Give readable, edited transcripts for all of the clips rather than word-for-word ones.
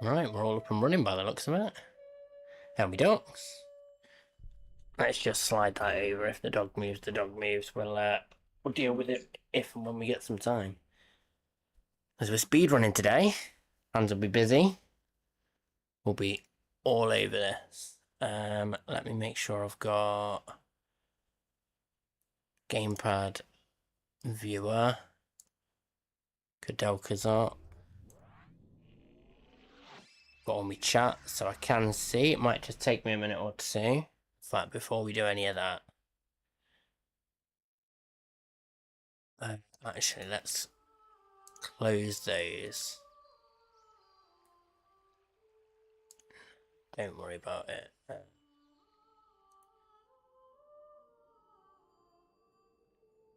Right, we're all up and running by the looks of it. And we don't. Let's just slide that over. If the dog moves, the dog moves. We'll deal with it if and when we get some time. As we're speedrunning today, hands will be busy. We'll be all over this. Let me make sure I've got gamepad viewer. Koudelka's up. Got all my chat so I can see. It might just take me a minute or two. In fact, before we do any of that, actually, let's close those. Don't worry about it.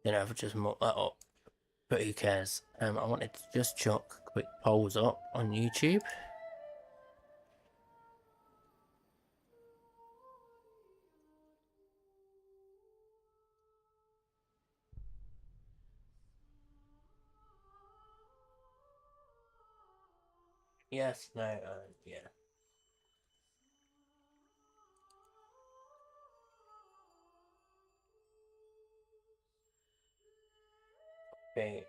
Then I've just mucked that up, but who cares? I wanted to just chuck quick polls up on YouTube. Yes, no, yeah. Okay.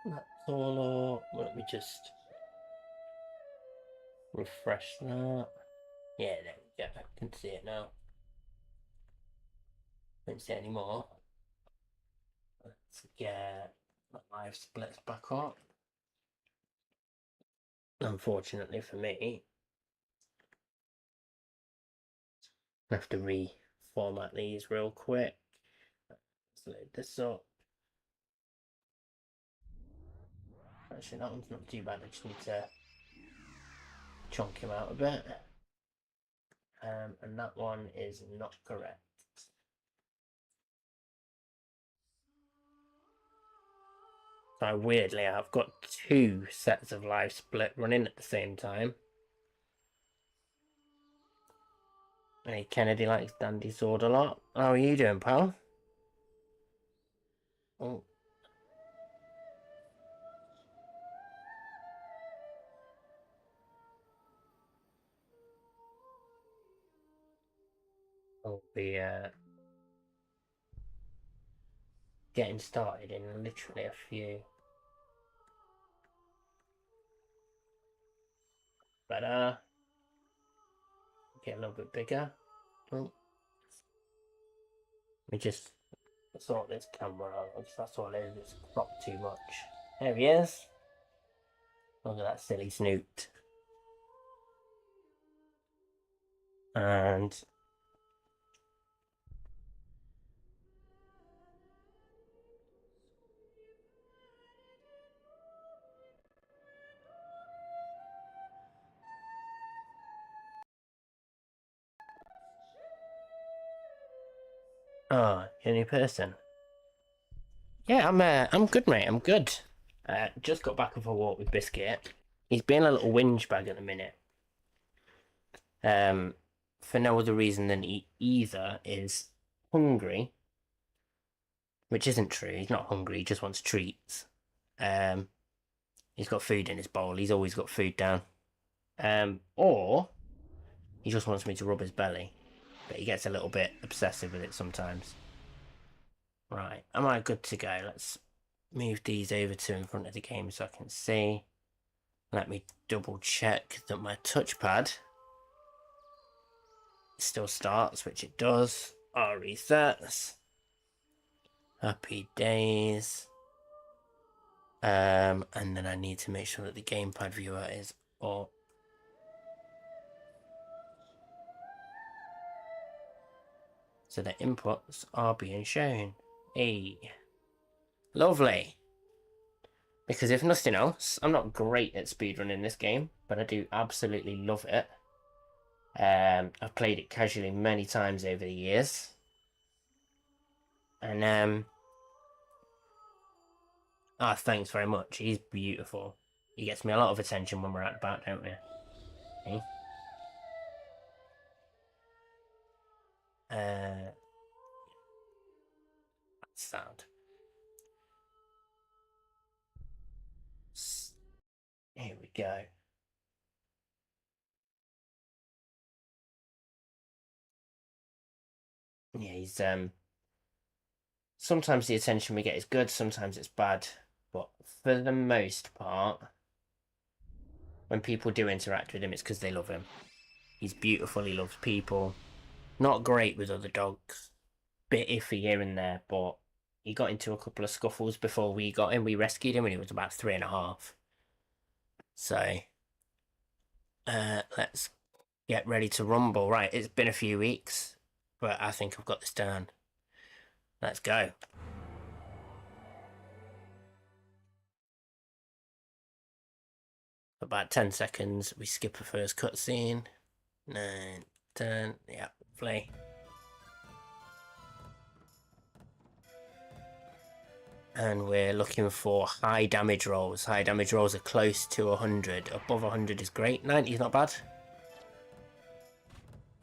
That's all up. Let me just refresh that. Yeah, there we go. I can see it now. Don't see it anymore. Let's get my live splits back up. Unfortunately for me, I have to reformat these real quick. Let's load this up. Actually, that one's not too bad. I just need to chunk him out a bit. And that one is not correct. So weirdly, I've got two sets of live split running at the same time. Hey, Kennedy likes Dandy Sword a lot. How are you doing, pal? Oh. I'll be getting started in literally a few. Better. Get a little bit bigger. Oh. Let me just sort this camera out. That's all it is. It's cropped too much. There he is. Look at that silly snoot. And oh, any person. Yeah, I'm good, mate. I'm good. Just got back off a walk with Biscuit. He's being a little whinge bag at the minute. For no other reason than he either is hungry, which isn't true. He's not hungry. He just wants treats. Um, he's got food in his bowl. He's always got food down. Or he just wants me to rub his belly, but he gets a little bit obsessive with it sometimes. Right, am I good to go? Let's move these over to in front of the game so I can see. Let me double check that my touchpad still starts, which it does. R resets. Happy days. And then I need to make sure that the gamepad viewer is up. So the inputs are being shown. Hey. Lovely. Because if nothing else, I'm not great at speedrunning this game, but I do absolutely love it. I've played it casually many times over the years. And Ah, thanks very much. He's beautiful. He gets me a lot of attention when we're out and about, don't we? Okay. That's sound. Here we go. Yeah, he's sometimes the attention we get is good, sometimes it's bad, but for the most part, when people do interact with him, it's because they love him. He's beautiful, he loves people. Not great with other dogs. Bit iffy here and there, but he got into a couple of scuffles before we got him. We rescued him when he was about 3.5. So, let's get ready to rumble. Right, it's been a few weeks, but I think I've got this down. Let's go. About 10 seconds, we skip a first cutscene. 9, 10, yeah, play. And we're looking for high damage rolls. High damage rolls are close to 100. Above 100 is great. 90 is not bad.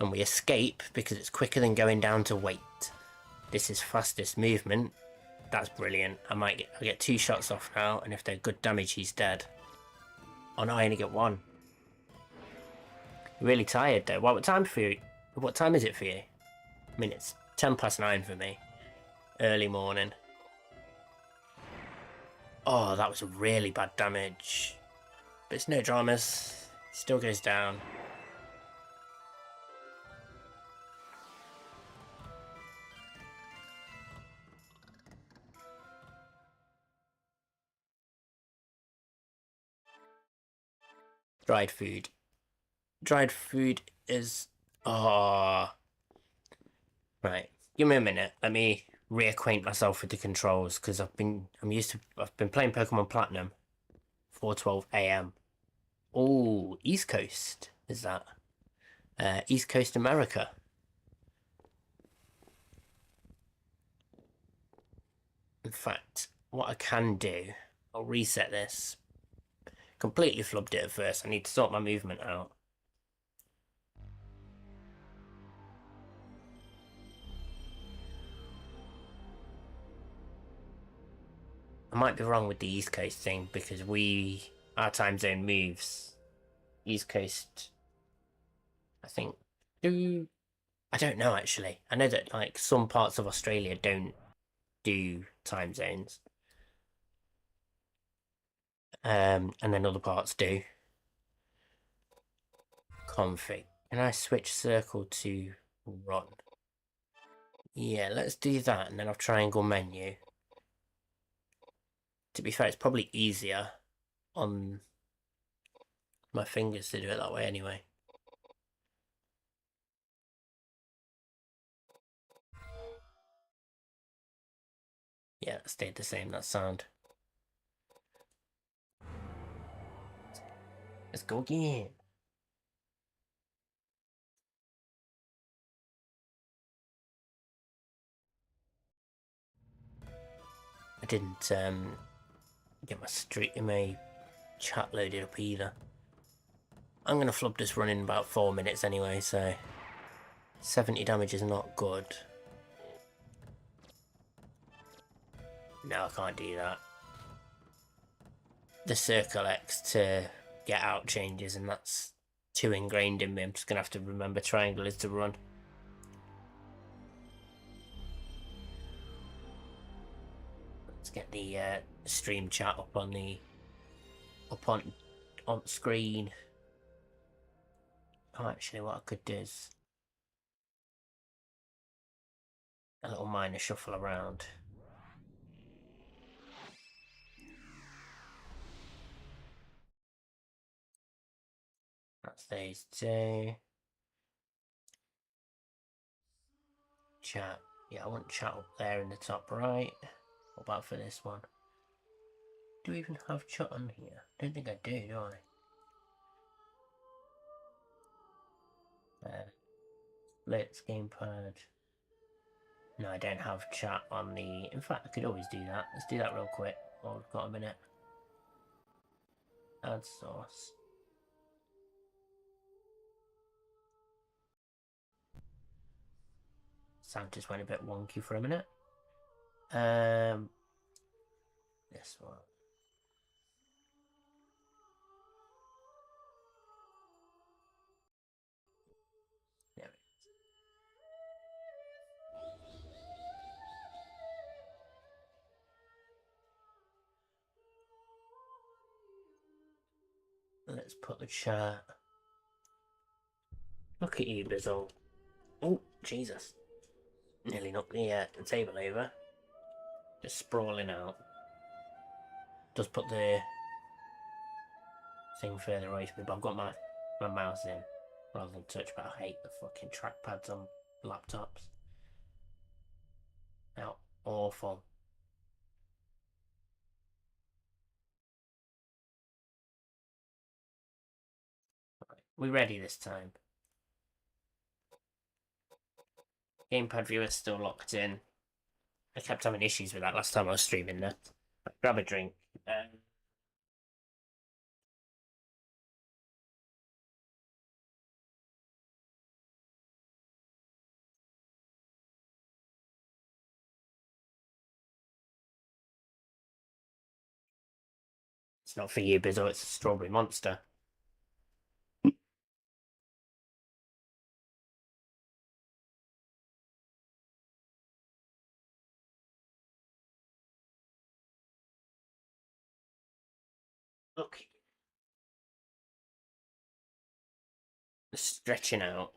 And we escape because it's quicker than going down to wait. This is fastest movement. That's brilliant. I get 2 shots off now, and if they're good damage, he's dead. Oh no, I only get 1. Really tired though. What time for you? What time is it for you? I mean, it's 10 past 9 for me. Early morning. Oh, that was really bad damage. But it's no dramas. Still goes down. Dried food. Dried food is... Oh. Right. Give me a minute. Let me reacquaint myself with the controls, because I've been playing Pokemon Platinum. 4:12 a.m. Oh, East Coast is that? East Coast America. In fact, what I can do, I'll reset this. Completely flubbed it at first. I need to sort my movement out. I might be wrong with the East Coast thing because our time zone moves. East Coast, I think, do I don't know actually. I know that like some parts of Australia don't do time zones, and then other parts do. Config. Can I switch circle to run? Yeah, let's do that, and then I'll triangle menu. To be fair, it's probably easier on my fingers to do it that way anyway. Yeah, it stayed the same, that sound. Let's go again. I didn't get my chat loaded up either. I'm gonna flub this run in about 4 minutes anyway, so 70 damage is not good. No, I can't do that. The Circle X to get out changes, and that's too ingrained in me. I'm just gonna have to remember triangle is to run. Let's get the stream chat up on screen. Oh, actually, what I could do is a little minor shuffle around. That's these two. Chat. Yeah, I want chat up there in the top right. What about for this one? Do we even have chat on here? I don't think I do I? Blitz gamepad. No, I don't have chat on the... In fact, I could always do that. Let's do that real quick. Oh, I've got a minute. Add sauce. Sound just went a bit wonky for a minute. This one. There it is. Let's put the chart. Look at you, Bizzle. Oh, Jesus. Nearly knocked the table over. Just sprawling out. Just put the thing further away from me, but I've got my mouse in rather than touch, but I hate the fucking trackpads on laptops. How awful. Right, we ready this time? Gamepad viewer's still locked in. I kept having issues with that last time I was streaming that. Grab a drink. It's not for you, Bizzo, it's a strawberry monster. Look. Stretching out.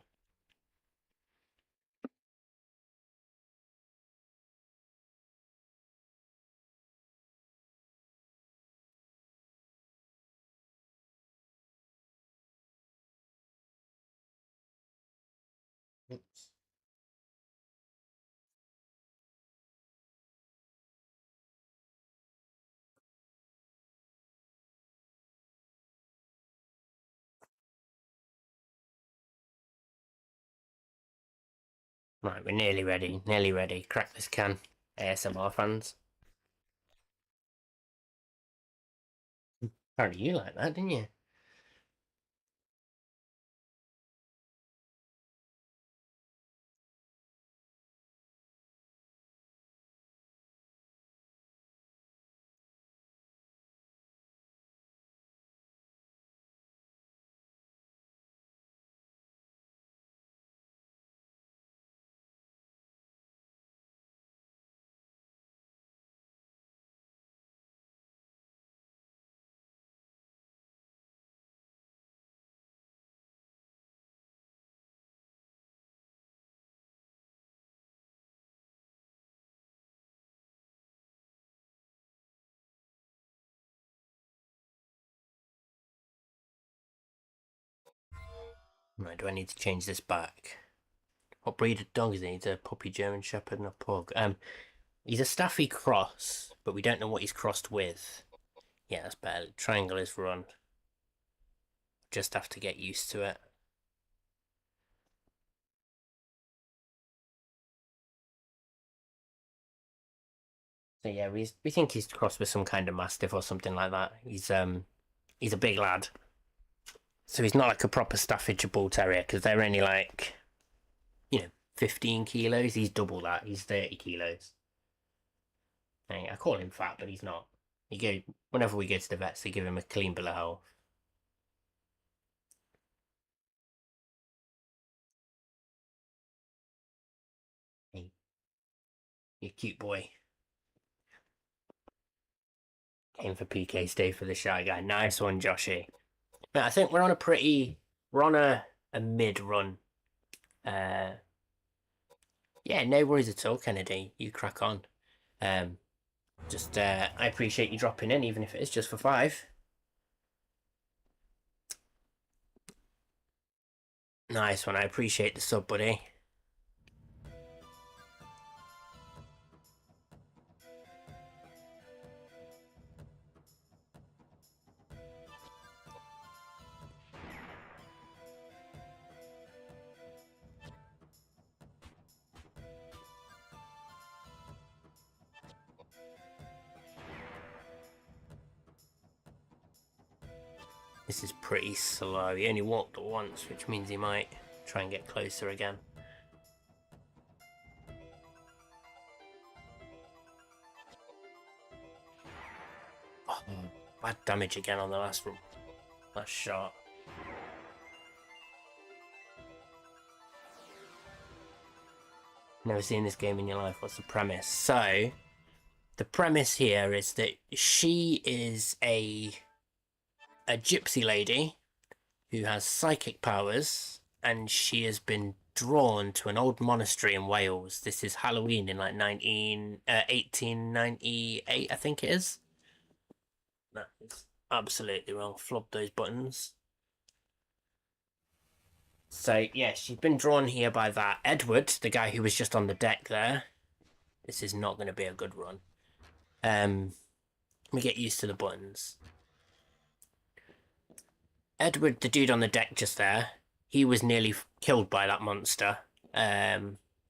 Oops. Right, we're nearly ready. Nearly ready. Crack this can. ASMR fans. Apparently you like that, didn't you? Right, do I need to change this back? What breed of dog is he? He's a puppy German Shepherd and a pug. He's a Staffy cross, but we don't know what he's crossed with. Yeah, that's better. Triangle is run. Just have to get used to it. So yeah, we think he's crossed with some kind of Mastiff or something like that. He's a big lad. So he's not like a proper Staffordshire Bull Terrier, because they're only like, 15 kilos. He's double that. He's 30 kilos. I call him fat, but he's not. Whenever we go to the vets, they give him a clean bill of health. Hey, you cute boy. Came for PK, stay for the shy guy. Nice one, Joshy. But I think we're on a mid run. Yeah, no worries at all, Kennedy. You crack on. I appreciate you dropping in, even if it is just for 5. Nice one. I appreciate the sub, buddy. This is pretty slow. He only walked once, which means he might try and get closer again. Oh, bad damage again on the last shot. Never seen this game in your life. What's the premise? So, the premise here is that she is a gypsy lady who has psychic powers, and she has been drawn to an old monastery in Wales. This is Halloween in like 1898, I think it is. That is absolutely wrong. Flub those buttons. So, yeah, she's been drawn here by that Edward, the guy who was just on the deck there. This is not going to be a good run. Let me get used to the buttons. Edward, the dude on the deck just there, he was nearly killed by that monster.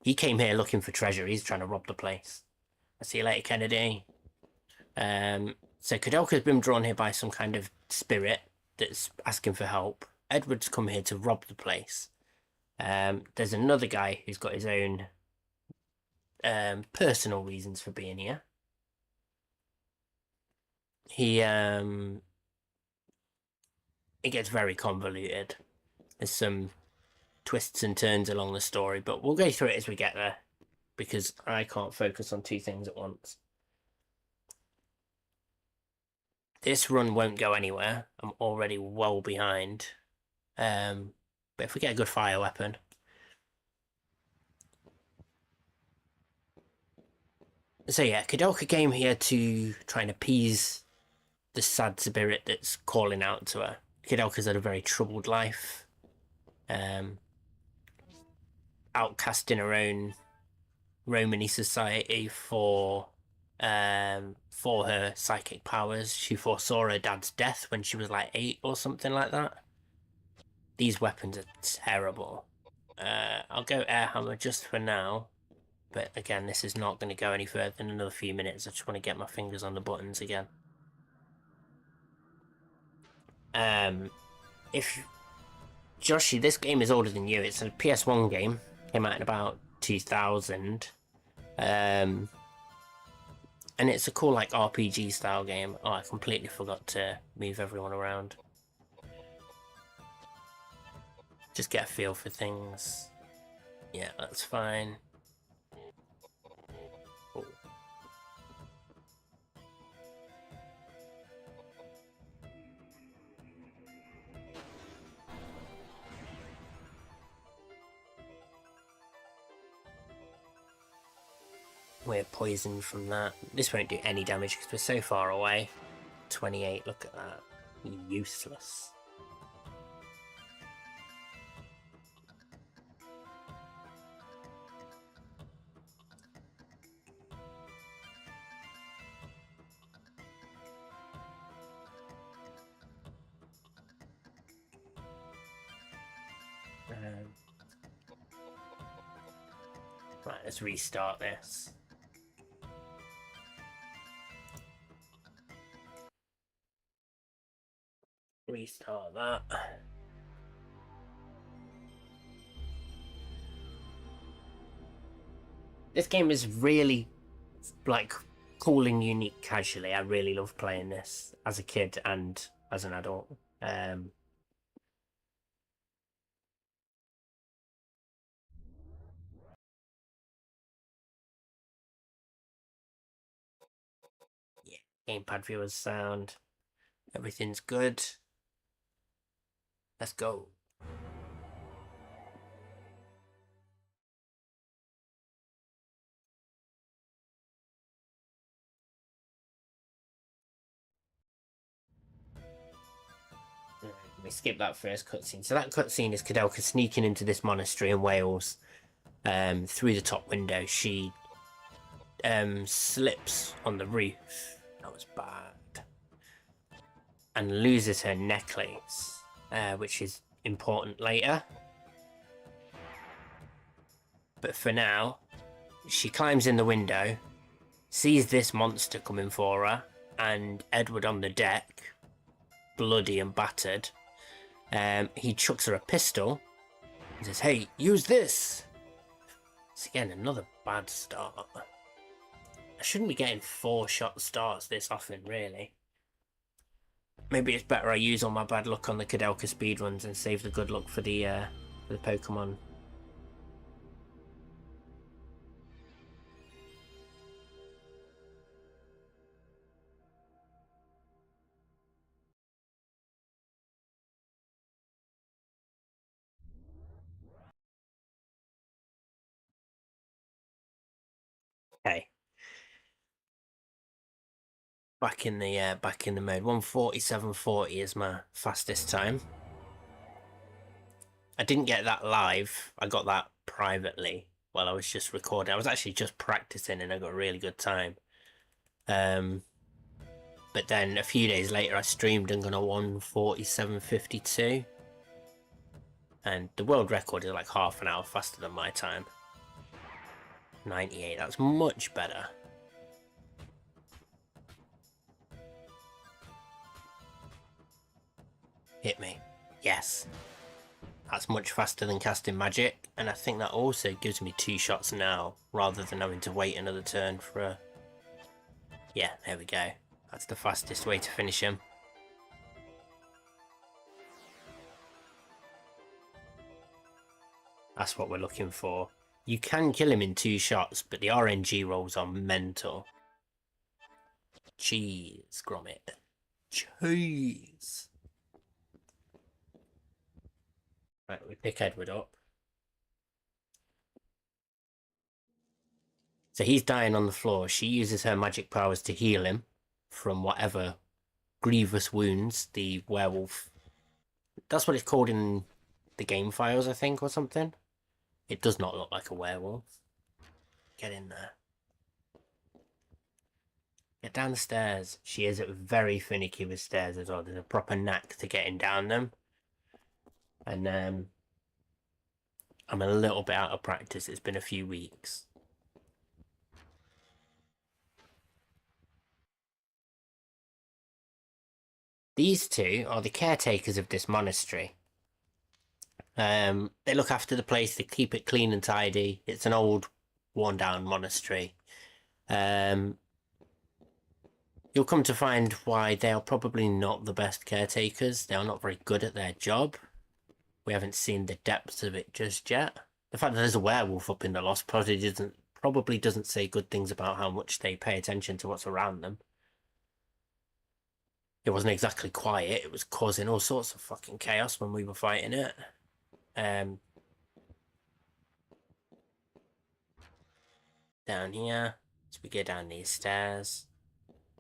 He came here looking for treasure. He's trying to rob the place. I'll see you later, Kennedy. So Koudelka's been drawn here by some kind of spirit that's asking for help. Edward's come here to rob the place. There's another guy who's got his own personal reasons for being here. It gets very convoluted. There's some twists and turns along the story, but we'll go through it as we get there, because I can't focus on two things at once. This run won't go anywhere. I'm already well behind. But if we get a good fire weapon... So yeah, Koudelka came here to try and appease the sad spirit that's calling out to her. Koudelka's had a very troubled life. Outcast in her own Romany society for her psychic powers. She foresaw her dad's death when she was like 8 or something like that. These weapons are terrible. I'll go air hammer just for now. But again, this is not going to go any further than another few minutes. I just want to get my fingers on the buttons again. If Joshy, this game is older than you. It's a PS1 game. Came out in about 2000. And it's a cool like RPG style game. Oh, I completely forgot to move everyone around. Just get a feel for things. Yeah, that's fine. Oh. We're poisoned from that. This won't do any damage because we're so far away. 28, look at that. Useless. Right, let's restart this. Restart that. This game is really like cool and unique casually. I really love playing this as a kid and as an adult. Yeah, gamepad viewers sound. Everything's good. Let's go. We skip that first cutscene. So that cutscene is Koudelka sneaking into this monastery in Wales through the top window. She slips on the roof. That was bad. And loses her necklace, which is important later. But for now, she climbs in the window, sees this monster coming for her, and Edward on the deck bloody and battered, he chucks her a pistol and says, "Hey, use this!" It's again another bad start. I shouldn't be getting 4-shot starts this often, really. Maybe it's better I use all my bad luck on the Koudelka speedruns and save the good luck for the Pokemon. Okay. Back in the mode. 1:47:40 is my fastest time. I didn't get that live. I got that privately while I was just recording. I was actually just practicing and I got a really good time. But then a few days later I streamed and got a 1:47:52. And the world record is like half an hour faster than my time. 98, that's much better. Hit me. Yes. That's much faster than casting magic, and I think that also gives me 2 shots now, rather than having to wait another turn for a... Yeah, there we go. That's the fastest way to finish him. That's what we're looking for. You can kill him in 2 shots, but the RNG rolls are mental. Jeez, Gromit. Jeez. Right, we pick Edward up. So he's dying on the floor. She uses her magic powers to heal him from whatever grievous wounds the werewolf... That's what it's called in the game files, I think, or something. It does not look like a werewolf. Get in there. Get down the stairs. She is very finicky with stairs as well. There's a proper knack to getting down them. And I'm a little bit out of practice. It's been a few weeks. These two are the caretakers of this monastery. They look after the place, they keep it clean and tidy. It's an old, worn-down monastery. You'll come to find why they are probably not the best caretakers. They are not very good at their job. We haven't seen the depths of it just yet. The fact that there's a werewolf up in the Lost probably doesn't say good things about how much they pay attention to what's around them. It wasn't exactly quiet. It was causing all sorts of fucking chaos when we were fighting it. Down here, as we go down these stairs.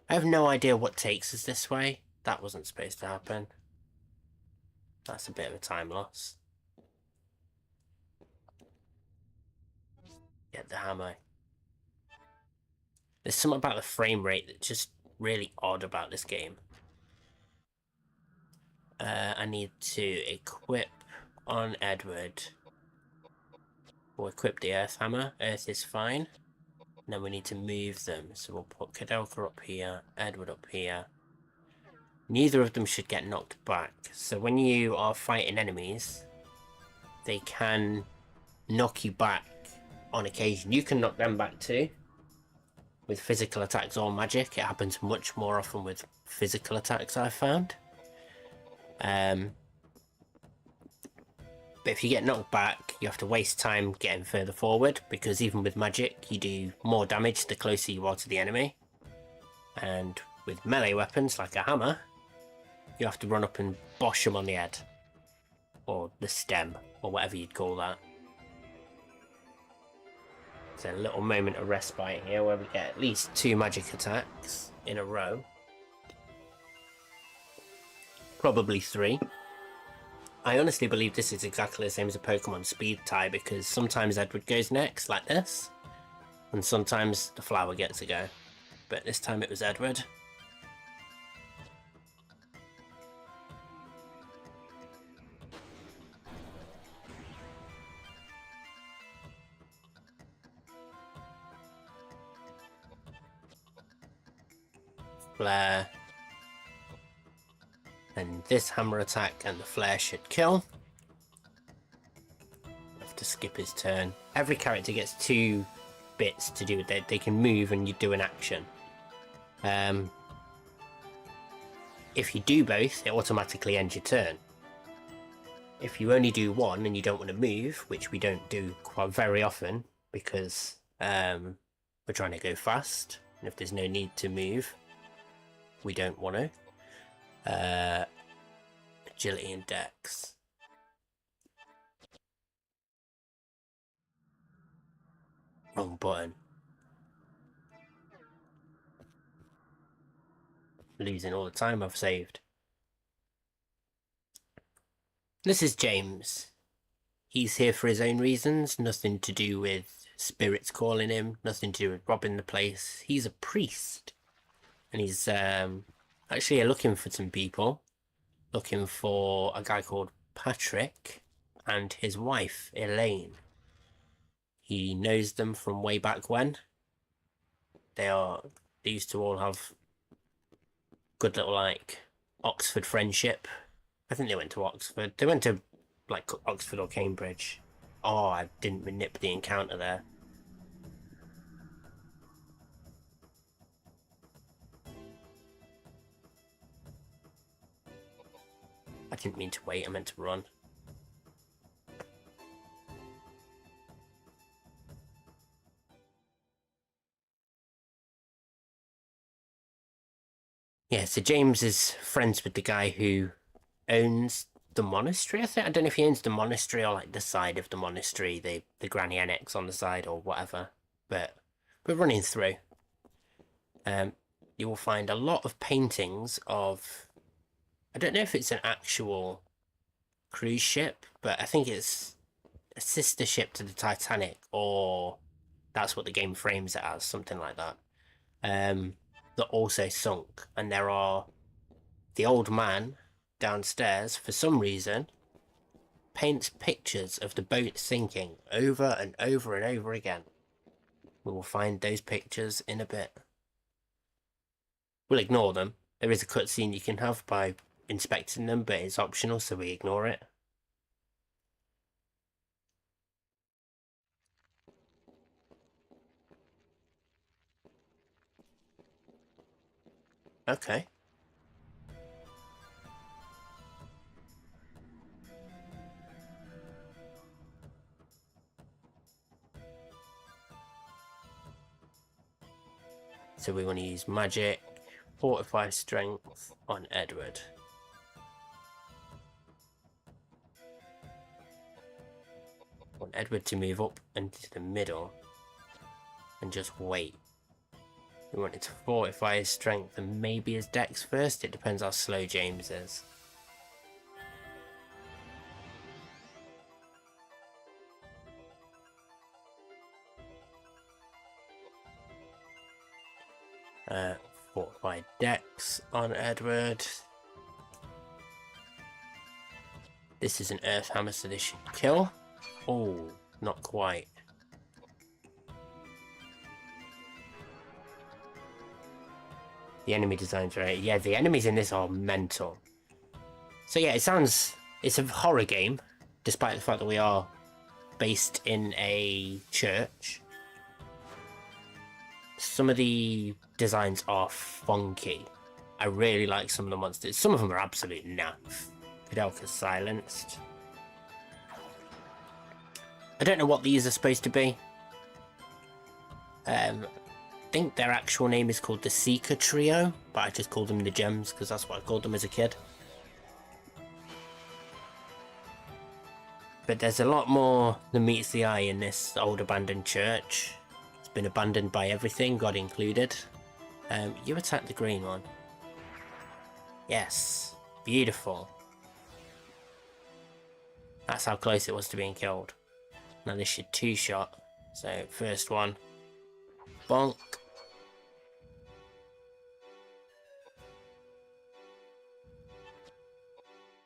I have no idea what takes us this way. That wasn't supposed to happen. That's a bit of a time loss. Get the hammer. There's something about the frame rate that's just really odd about this game. I need to equip on Edward. We'll equip the Earth Hammer. Earth is fine. And then we need to move them. So we'll put Koudelka up here, Edward up here. Neither of them should get knocked back. So when you are fighting enemies, they can knock you back on occasion. You can knock them back too. With physical attacks or magic. It happens much more often with physical attacks, I've found. But if you get knocked back, you have to waste time getting further forward, because even with magic, you do more damage the closer you are to the enemy. And with melee weapons, like a hammer, you have to run up and bosh them on the head. Or the stem, or whatever you'd call that. It's a little moment of respite here, where we get at least 2 magic attacks in a row. Probably 3. I honestly believe this is exactly the same as a Pokemon speed tie, because sometimes Edward goes next, like this, and sometimes the flower gets a go. But this time it was Edward. Flare. And this hammer attack and the flare should kill. Have to skip his turn. Every character gets 2 bits to do with it. They can move and you do an action. If you do both, it automatically ends your turn. If you only do one and you don't want to move, which we don't do quite very often because we're trying to go fast, and if there's no need to move, we don't want to. Agility and dex. Wrong button. Losing all the time I've saved. This is James. He's here for his own reasons, nothing to do with spirits calling him, nothing to do with robbing the place. He's a priest. And he's actually looking for some people. Looking for a guy called Patrick and his wife, Elaine. He knows them from way back when. They used to all have good little, like, Oxford friendship. I think they went to Oxford. They went to, like, Oxford or Cambridge. Oh, I didn't nip the encounter there. I didn't mean to wait, I meant to run. Yeah, so James is friends with the guy who owns the monastery, I think. I don't know if he owns the monastery or like the side of the monastery, the granny annex on the side or whatever. But we're running through. You will find a lot of paintings of, I don't know if it's an actual cruise ship, but I think it's a sister ship to the Titanic, or that's what the game frames it as, something like that. That also sunk, and there are the old man downstairs, for some reason, paints pictures of the boat sinking over and over and over again. We will find those pictures in a bit. We'll ignore them. There is a cutscene you can have by inspecting them, but it's optional, so we ignore it. Okay. So we want to use magic, fortify strength on Edward. Want Edward to move up into the middle and just wait. We want it to fortify his strength and maybe his dex first. It depends how slow James is. Fortify dex on Edward. This is an earth hammer, so this should kill. Oh, not quite. The enemy design's right. Yeah, the enemies in this are mental. So yeah, it's a horror game, despite the fact that we are based in a church. Some of the designs are funky. I really like some of the monsters. Some of them are absolute naff. Koudelka's silenced. I don't know what these are supposed to be. I think their actual name is called the Seeker Trio, but I just call them the Gems because that's what I called them as a kid. But there's a lot more than meets the eye in this old abandoned church. It's been abandoned by everything, God included. You attack the green one. Yes, beautiful. That's how close it was to being killed. Now this should two-shot. So first one, bonk.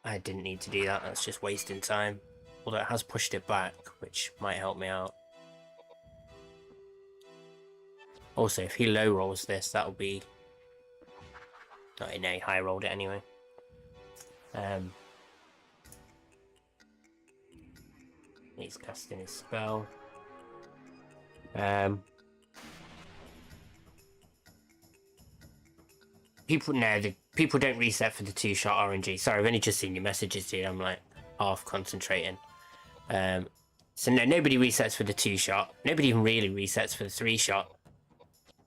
I didn't need to do that, that's just wasting time. Although it has pushed it back, which might help me out. Also, if he low rolls this, that'll be... Oh, no, he high rolled it anyway. He's casting his spell. People don't reset for the 2-shot RNG. Sorry, I've only just seen your messages, dude. I'm like half concentrating. So no, nobody resets for the 2-shot. Nobody even really resets for the 3-shot.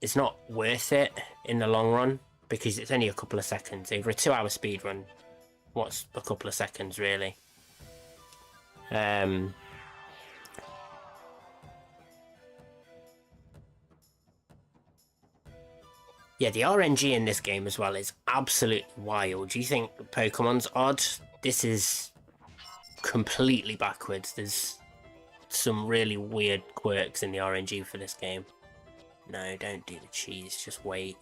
It's not worth it in the long run because it's only a couple of seconds. Over a 2-hour speed run, what's a couple of seconds really? Yeah, the RNG in this game as well is absolutely wild. Do you think Pokemon's odd? This is completely backwards. There's some really weird quirks in the RNG for this game. No, don't do the cheese. Just wait.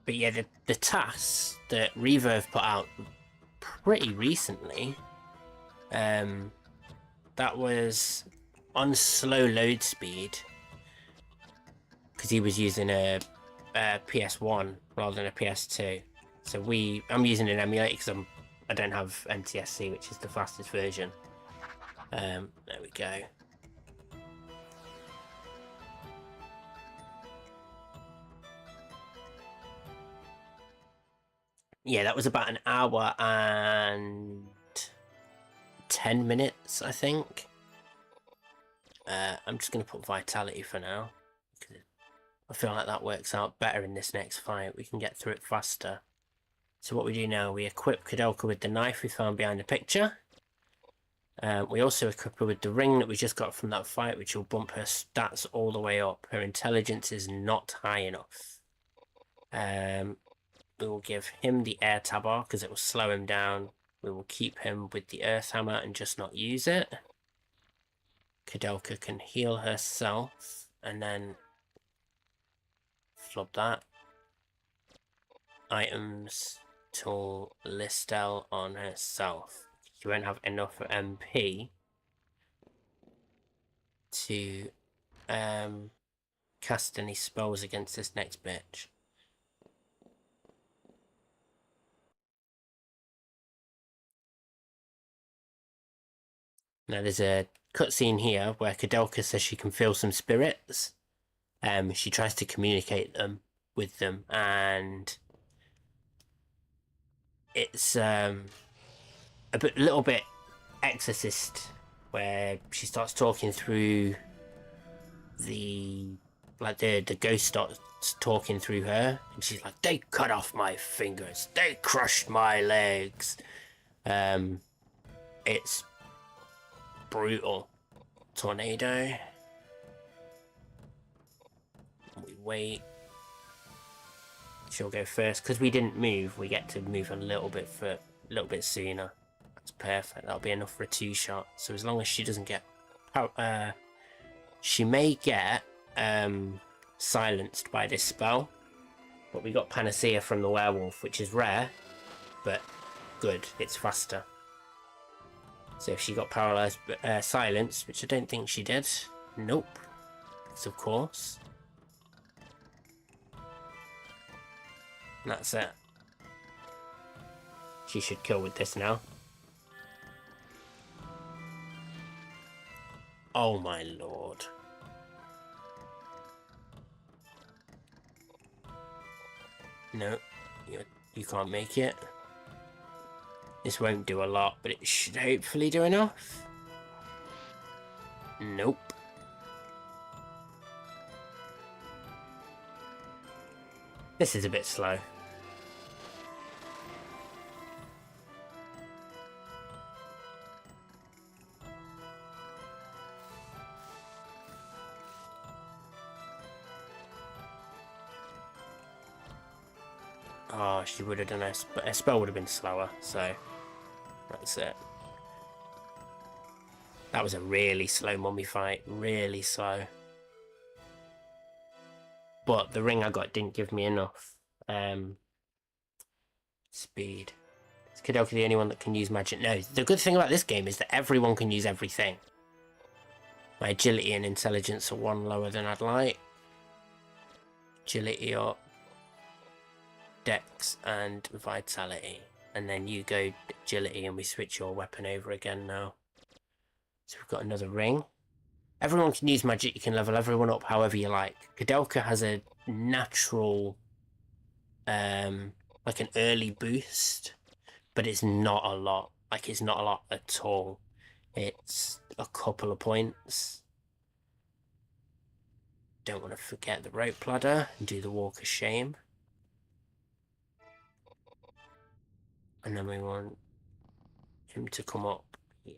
But yeah, the tasks that Reverve put out pretty recently, that was on slow load speed because he was using a PS1 rather than a PS2. So I'm using an emulator because I don't have NTSC, which is the fastest version. There we go. Yeah, that was about an hour and 10 minutes, I think. I'm just going to put Vitality for now. Because I feel like that works out better in this next fight. We can get through it faster. So what we do now, we equip Koudelka with the knife we found behind the picture. We also equip her with the ring that we just got from that fight, which will bump her stats all the way up. Her intelligence is not high enough. We will give him the air tabor because it will slow him down. We will keep him with the earth hammer and just not use it. Koudelka can heal herself and then flub that. Items, tool, Listel on herself. She won't have enough MP to cast any spells against this next bitch. Now there's a cutscene here where Koudelka says she can feel some spirits. She tries to communicate with them, and it's a little bit Exorcist, where she starts talking through the ghost starts talking through her, and she's like, "They cut off my fingers, they crushed my legs." It's brutal. Tornado. We wait. She'll go first because we didn't move. We get to move a little bit sooner. That's perfect. That'll be enough for a 2-shot. So as long as she doesn't get, she may get silenced by this spell. But we got Panacea from the werewolf, which is rare, but good. It's faster. So if she got paralyzed, silenced, which I don't think she did. Nope. So of course. And that's it. She should kill with this now. Oh my lord. No, you can't make it. This won't do a lot, but it should hopefully do enough. Nope. This is a bit slow. Oh, she would have done a spell would have been slower, so that's it. That was a really slow mummy fight, really slow. But the ring I got didn't give me enough speed. Is Koudelka the only one that can use magic? No. The good thing about this game is that everyone can use everything. My agility and intelligence are one lower than I'd like. Agility up. Dex and vitality. And then you go agility and we switch your weapon over again now. So we've got another ring. Everyone can use magic. You can level everyone up however you like. Koudelka has a natural, like an early boost, but it's not a lot. Like, it's not a lot at all. It's a couple of points. Don't want to forget the rope ladder and do the walk of shame. And then we want him to come up here.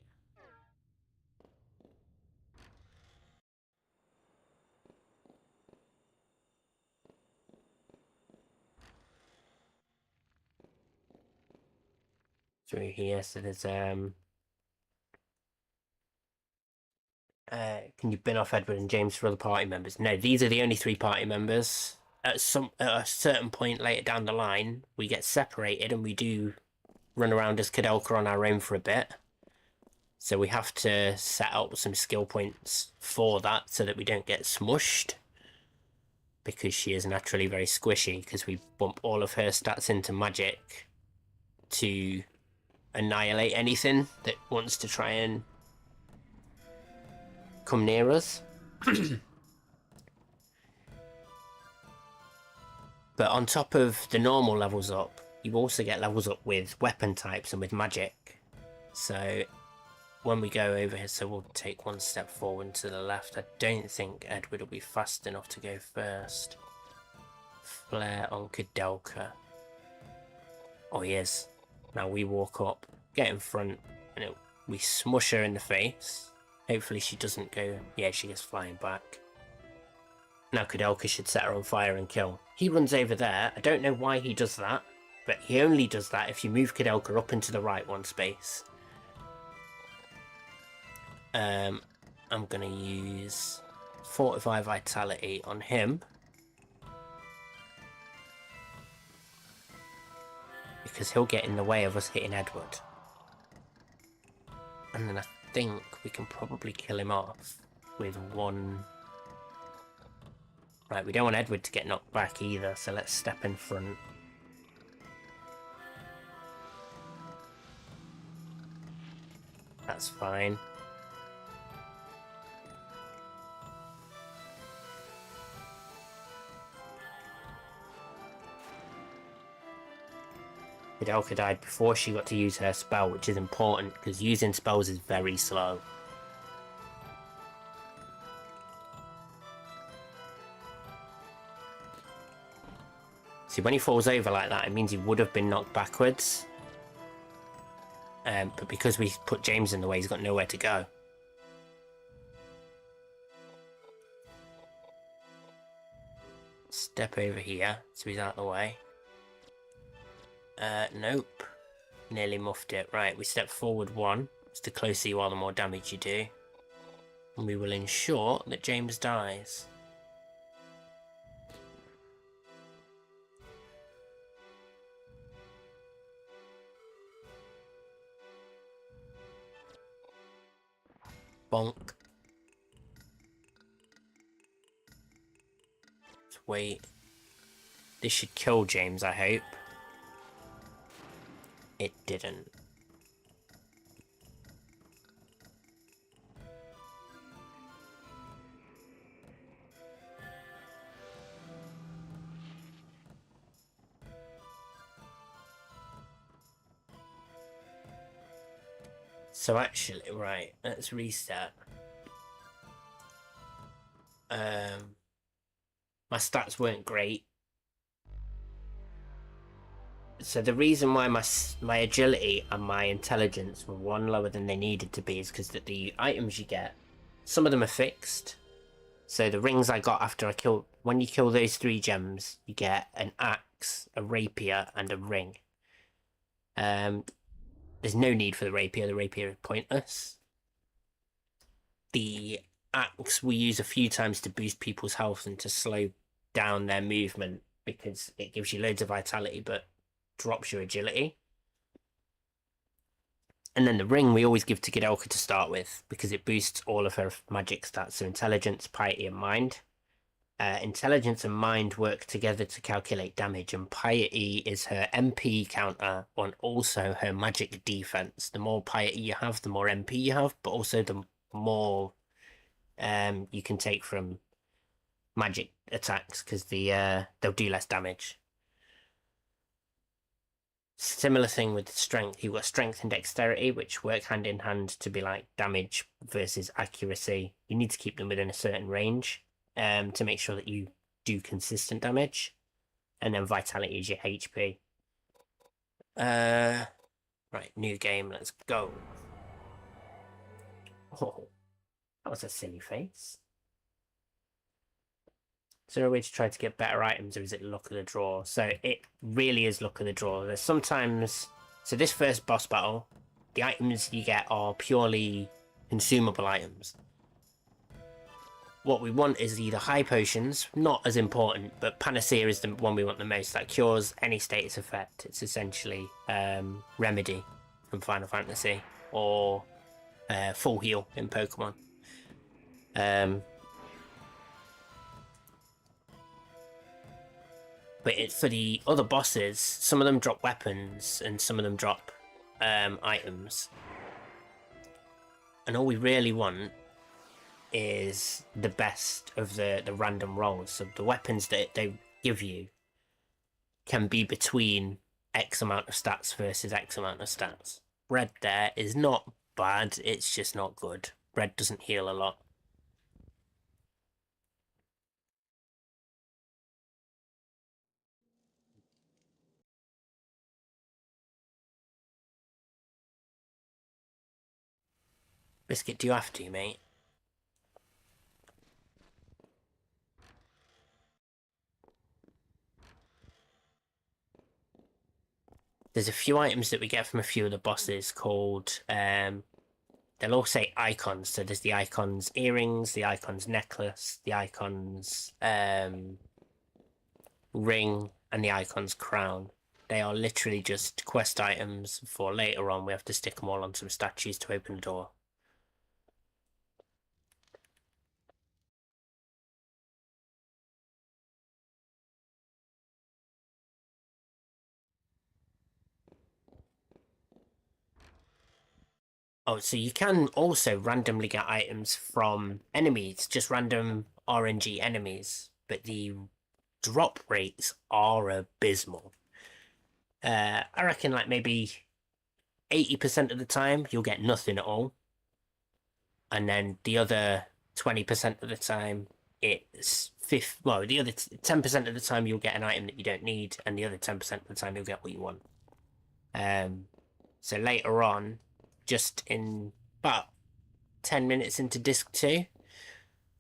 Through here, so there's can you bin off Edward and James for other party members? No, these are the only 3 party members. At a certain point later down the line, we get separated and we do run around as Koudelka on our own for a bit. So we have to set up some skill points for that so that we don't get smushed. Because she is naturally very squishy, because we bump all of her stats into magic to annihilate anything that wants to try and come near us. But on top of the normal levels up, you also get levels up with weapon types and with magic. So when we go over here, so we'll take one step forward to the left. I don't think Edward will be fast enough to go first. Flare on Koudelka. Oh, he is. Now we walk up, get in front, and we smush her in the face. Hopefully she doesn't go... Yeah, she gets flying back. Now Koudelka should set her on fire and kill. He runs over there. I don't know why he does that, but he only does that if you move Koudelka up into the right one space. I'm going to use Fortify Vitality on him. Because he'll get in the way of us hitting Edward. And then I think we can probably kill him off with one... Right, we don't want Edward to get knocked back either, so let's step in front. That's fine. Koudelka died before she got to use her spell, which is important, because using spells is very slow. See, when he falls over like that, it means he would have been knocked backwards. But because we put James in the way, he's got nowhere to go. Step over here, so he's out of the way. Nope. Nearly muffed it. Right, we step forward 1. It's the closer you are, the more damage you do. And we will ensure that James dies. Bonk. Let's wait. This should kill James, I hope. It didn't. So actually, right, let's reset. My stats weren't great. So the reason why my agility and my intelligence were one lower than they needed to be is because that the items you get, some of them are fixed. So the rings I got after I killed... When you kill those 3 gems, you get an axe, a rapier, and a ring. There's no need for the rapier. The rapier is pointless. The axe we use a few times to boost people's health and to slow down their movement, because it gives you loads of vitality, but drops your agility. And then the ring we always give to Koudelka to start with, because it boosts all of her magic stats, so intelligence, piety, and mind. Intelligence and mind work together to calculate damage, and piety is her MP counter and also her magic defense. The more piety you have, the more MP you have, but also the more you can take from magic attacks, because they'll do less damage. Similar thing with strength. You've got strength and dexterity, which work hand in hand to be like damage versus accuracy. You need to keep them within a certain range to make sure that you do consistent damage. And then vitality is your HP. Right, new game, let's go. Oh, that was a silly face. Is there a way to try to get better items, or is it luck of the draw? So it really is luck of the draw. There's sometimes... So this first boss battle, the items you get are purely consumable items. What we want is either high potions, not as important, but Panacea is the one we want the most. That cures any status effect. It's essentially Remedy from Final Fantasy, or Full Heal in Pokemon. But for the other bosses, some of them drop weapons and some of them drop items. And all we really want is the best of the random rolls. So the weapons that they give you can be between X amount of stats versus X amount of stats. Bread there is not bad, it's just not good. Bread doesn't heal a lot. Biscuit, do you have to, mate? There's a few items that we get from a few of the bosses called, they'll all say icons. So there's the icons earrings, the icons necklace, the icons ring, and the icons crown. They are literally just quest items for later on. We have to stick them all on some statues to open the door. Oh, so you can also randomly get items from enemies, just random RNG enemies, but the drop rates are abysmal. I reckon like maybe 80% of the time you'll get nothing at all. And then the other 20% of the time it's the other 10% of the time you'll get an item that you don't need, and the other 10% of the time you'll get what you want. So later on, just in about 10 minutes into disc 2,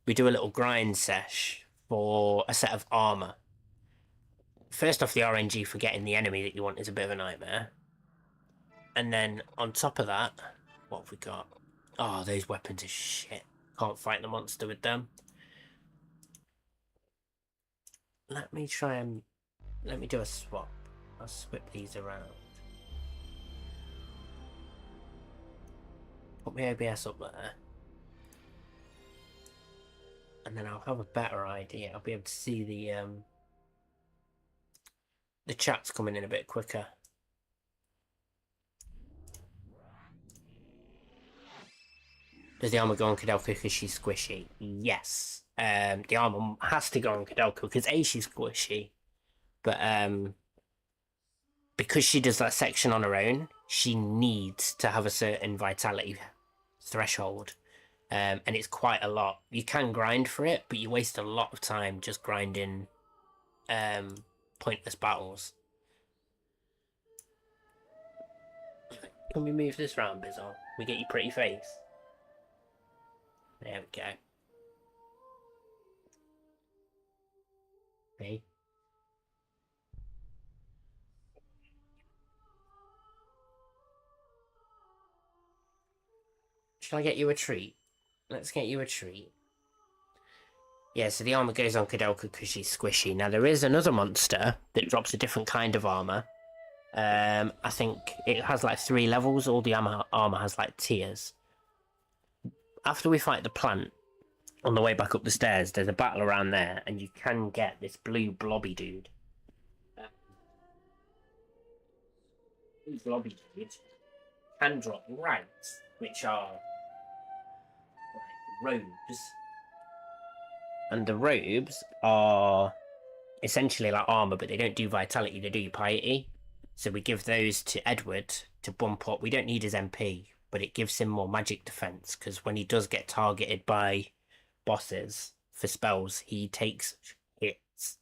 we do a little grind sesh for a set of armor. First off, the RNG for getting the enemy that you want is a bit of a nightmare. And then on top of that, what have we got? Oh, those weapons are shit. Can't fight the monster with them. Let me do a swap. I'll swap these around. Put my OBS up there. And then I'll have a better idea. I'll be able to see the chat's coming in a bit quicker. Does the armor go on Koudelka because she's squishy? Yes. The armor has to go on Koudelka because A, she's squishy, but because she does that section on her own, she needs to have a certain vitality threshold, and it's quite a lot. You can grind for it, but you waste a lot of time just grinding pointless battles. Can we move this round, Bizzle? We get your pretty face. There we go. Okay. Should I get you a treat? Let's get you a treat. Yeah, so the armor goes on Koudelka because she's squishy. Now, there is another monster that drops a different kind of armor. I think it has like 3 levels. All the armor has like tiers. After we fight the plant, on the way back up the stairs, there's a battle around there, and you can get this blue blobby dude. Blue blobby dude can drop ranks, which are like robes. And the robes are essentially like armor, but they don't do vitality, they do piety. So we give those to Edward to bump up. We don't need his MP, but it gives him more magic defense, because when he does get targeted by bosses for spells, he takes hits.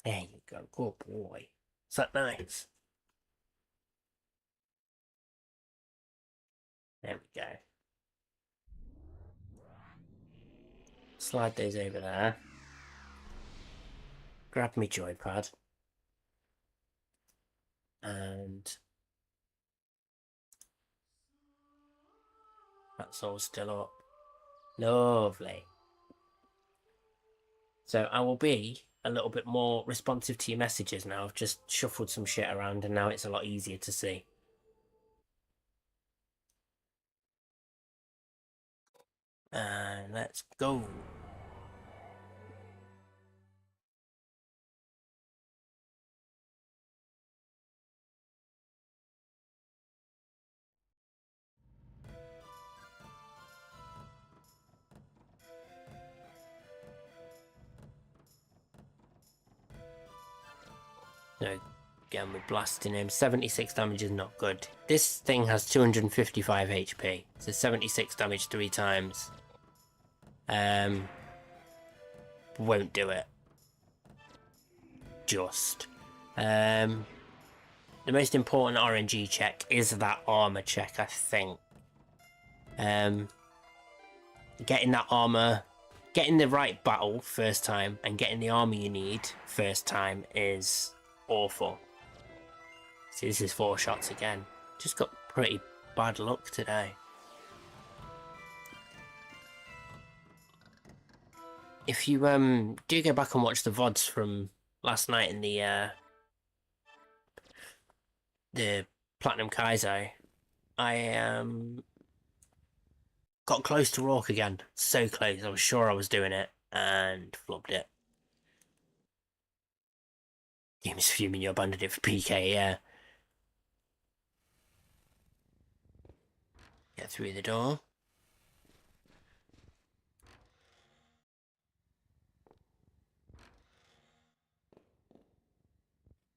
There you go. Good boy. Is that nice? There we go. Slide those over there. Grab me joypad. And that's all still up. Lovely. So I will be a little bit more responsive to your messages now. I've just shuffled some shit around and now it's a lot easier to see. And let's go. No, again, we're blasting him. 76 damage is not good. This thing has 255 HP. So 76 damage 3 times. Won't do it. Just. The most important RNG check is that armor check, I think. Getting that armor, getting the right battle first time, and getting the armor you need first time is awful. See, this is 4 shots again. Just got pretty bad luck today. If you do go back and watch the VODs from last night in the Platinum Kaizo, I got close to Rourke again. So close. I was sure I was doing it and flubbed it. Game's fuming, you abandoned it for PK, yeah. Get through the door.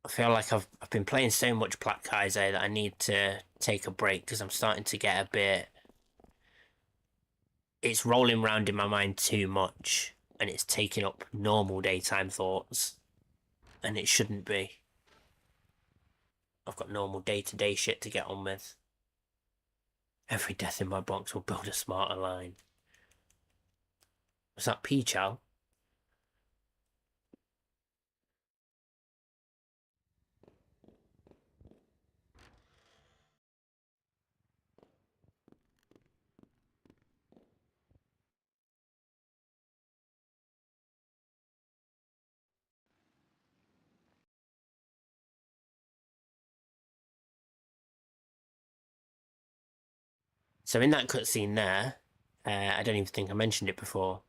I feel like I've been playing so much Plat Kaizo that I need to take a break, because I'm starting to get a bit... It's rolling round in my mind too much, and it's taking up normal daytime thoughts, and it shouldn't be. I've got normal day-to-day shit to get on with. Every death in my box will build a smarter line. Was that P-Chow? So in that cutscene there, I don't even think I mentioned it before.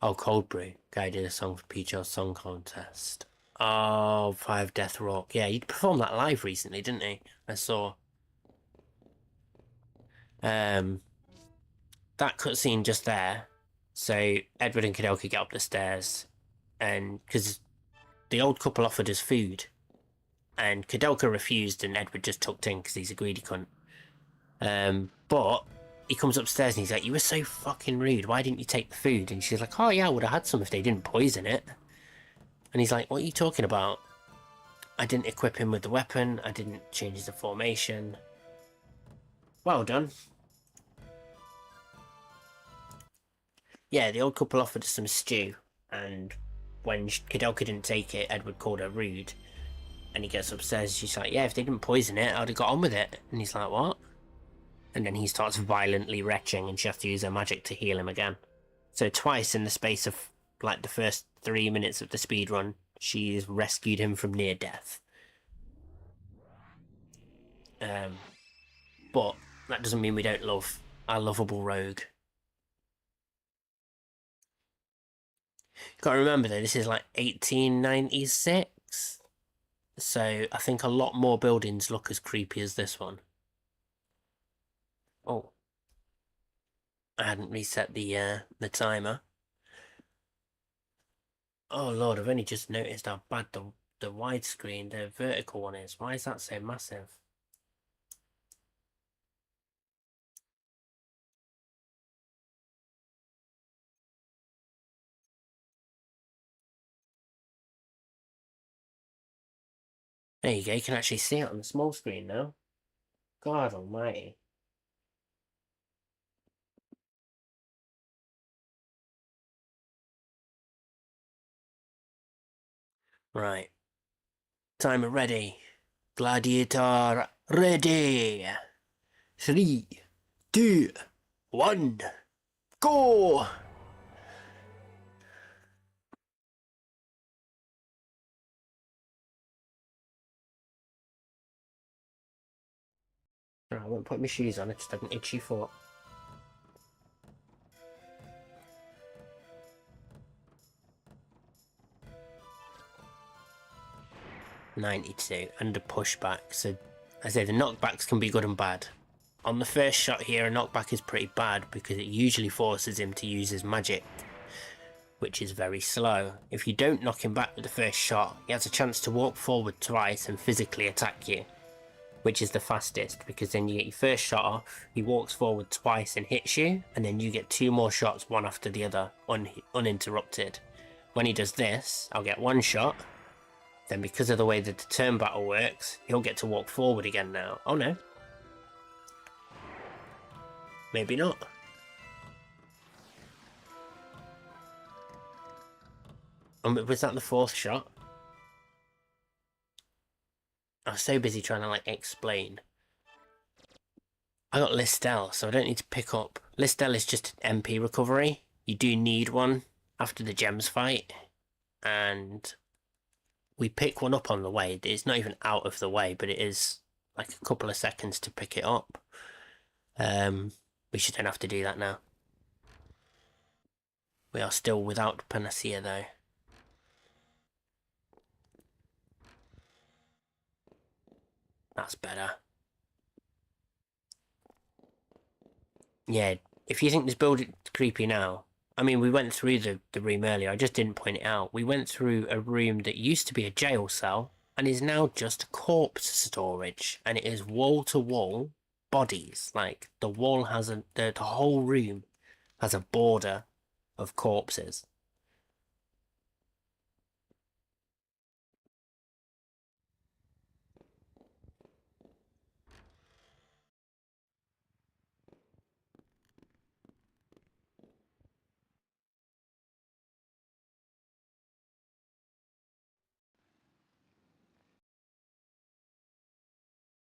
Oh, Cold Brew. Guy did a song for P-Chow's song contest. Oh, 5 Death Rock. Yeah, he performed that live recently, didn't he? I saw. That cutscene just there. So Edward and Koudelka get up the stairs, and because the old couple offered us food, and Koudelka refused, and Edward just tucked in because he's a greedy cunt. But he comes upstairs and he's like, "You were so fucking rude. Why didn't you take the food?" And she's like, "Oh yeah, I would have had some if they didn't poison it." And he's like, "What are you talking about? I didn't equip him with the weapon. I didn't change the formation." Well done. Yeah, the old couple offered us some stew, and when Koudelka didn't take it, Edward called her rude. And he gets upstairs, she's like, "Yeah, if they didn't poison it, I'd have got on with it." And he's like, "What?" And then he starts violently retching, and she has to use her magic to heal him again. So twice in the space of, like, the first 3 minutes of the speedrun, She's rescued him from near death. But that doesn't mean we don't love our lovable rogue. Got to remember though, this is like 1896, so I think a lot more buildings look as creepy as this one. Oh, I hadn't reset the timer. Oh lord, I've only just noticed how bad the widescreen, the vertical one is. Why is that so massive? There you go, you can actually see it on the small screen now. God almighty. Right. Timer ready. Gladiator ready. 3, 2, 1, go! I won't put my shoes on, I just had an itchy foot. .92 and a pushback, so I say the knockbacks can be good and bad. On the first shot here, a knockback is pretty bad because it usually forces him to use his magic, which is very slow. If you don't knock him back with the first shot, he has a chance to walk forward twice and physically attack you, which is the fastest, because then you get your first shot off, he walks forward twice and hits you, and then you get 2 more shots, one after the other, uninterrupted. When he does this, I'll get 1 shot, then because of the way that the turn battle works, he'll get to walk forward again now. Oh no. Maybe not. Was that the 4th shot? I was so busy trying to like explain. I got Listel, so I don't need to pick up. Listel is just an MP recovery. You do need one after the gems fight, and we pick one up on the way. It's not even out of the way, but it is like a couple of seconds to pick it up. We shouldn't have to do that now. We are still without Panacea though. That's better. Yeah, if you think this build is creepy now, I mean, we went through the room earlier, I just didn't point it out. We went through a room that used to be a jail cell and is now just corpse storage, and it is wall-to-wall bodies. Like, the wall has the whole room has a border of corpses.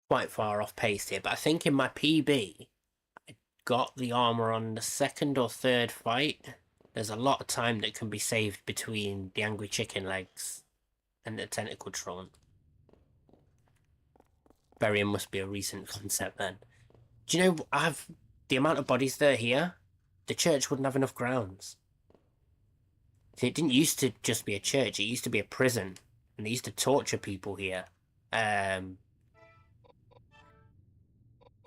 Quite far off pace here, but I think in my PB, I got the armor on the 2nd or 3rd fight. There's a lot of time that can be saved between the angry chicken legs and the tentacle tron. Barium must be a recent concept then. Do you know, I have the amount of bodies that are here, the church wouldn't have enough grounds. See, it didn't used to just be a church, it used to be a prison, and they used to torture people here.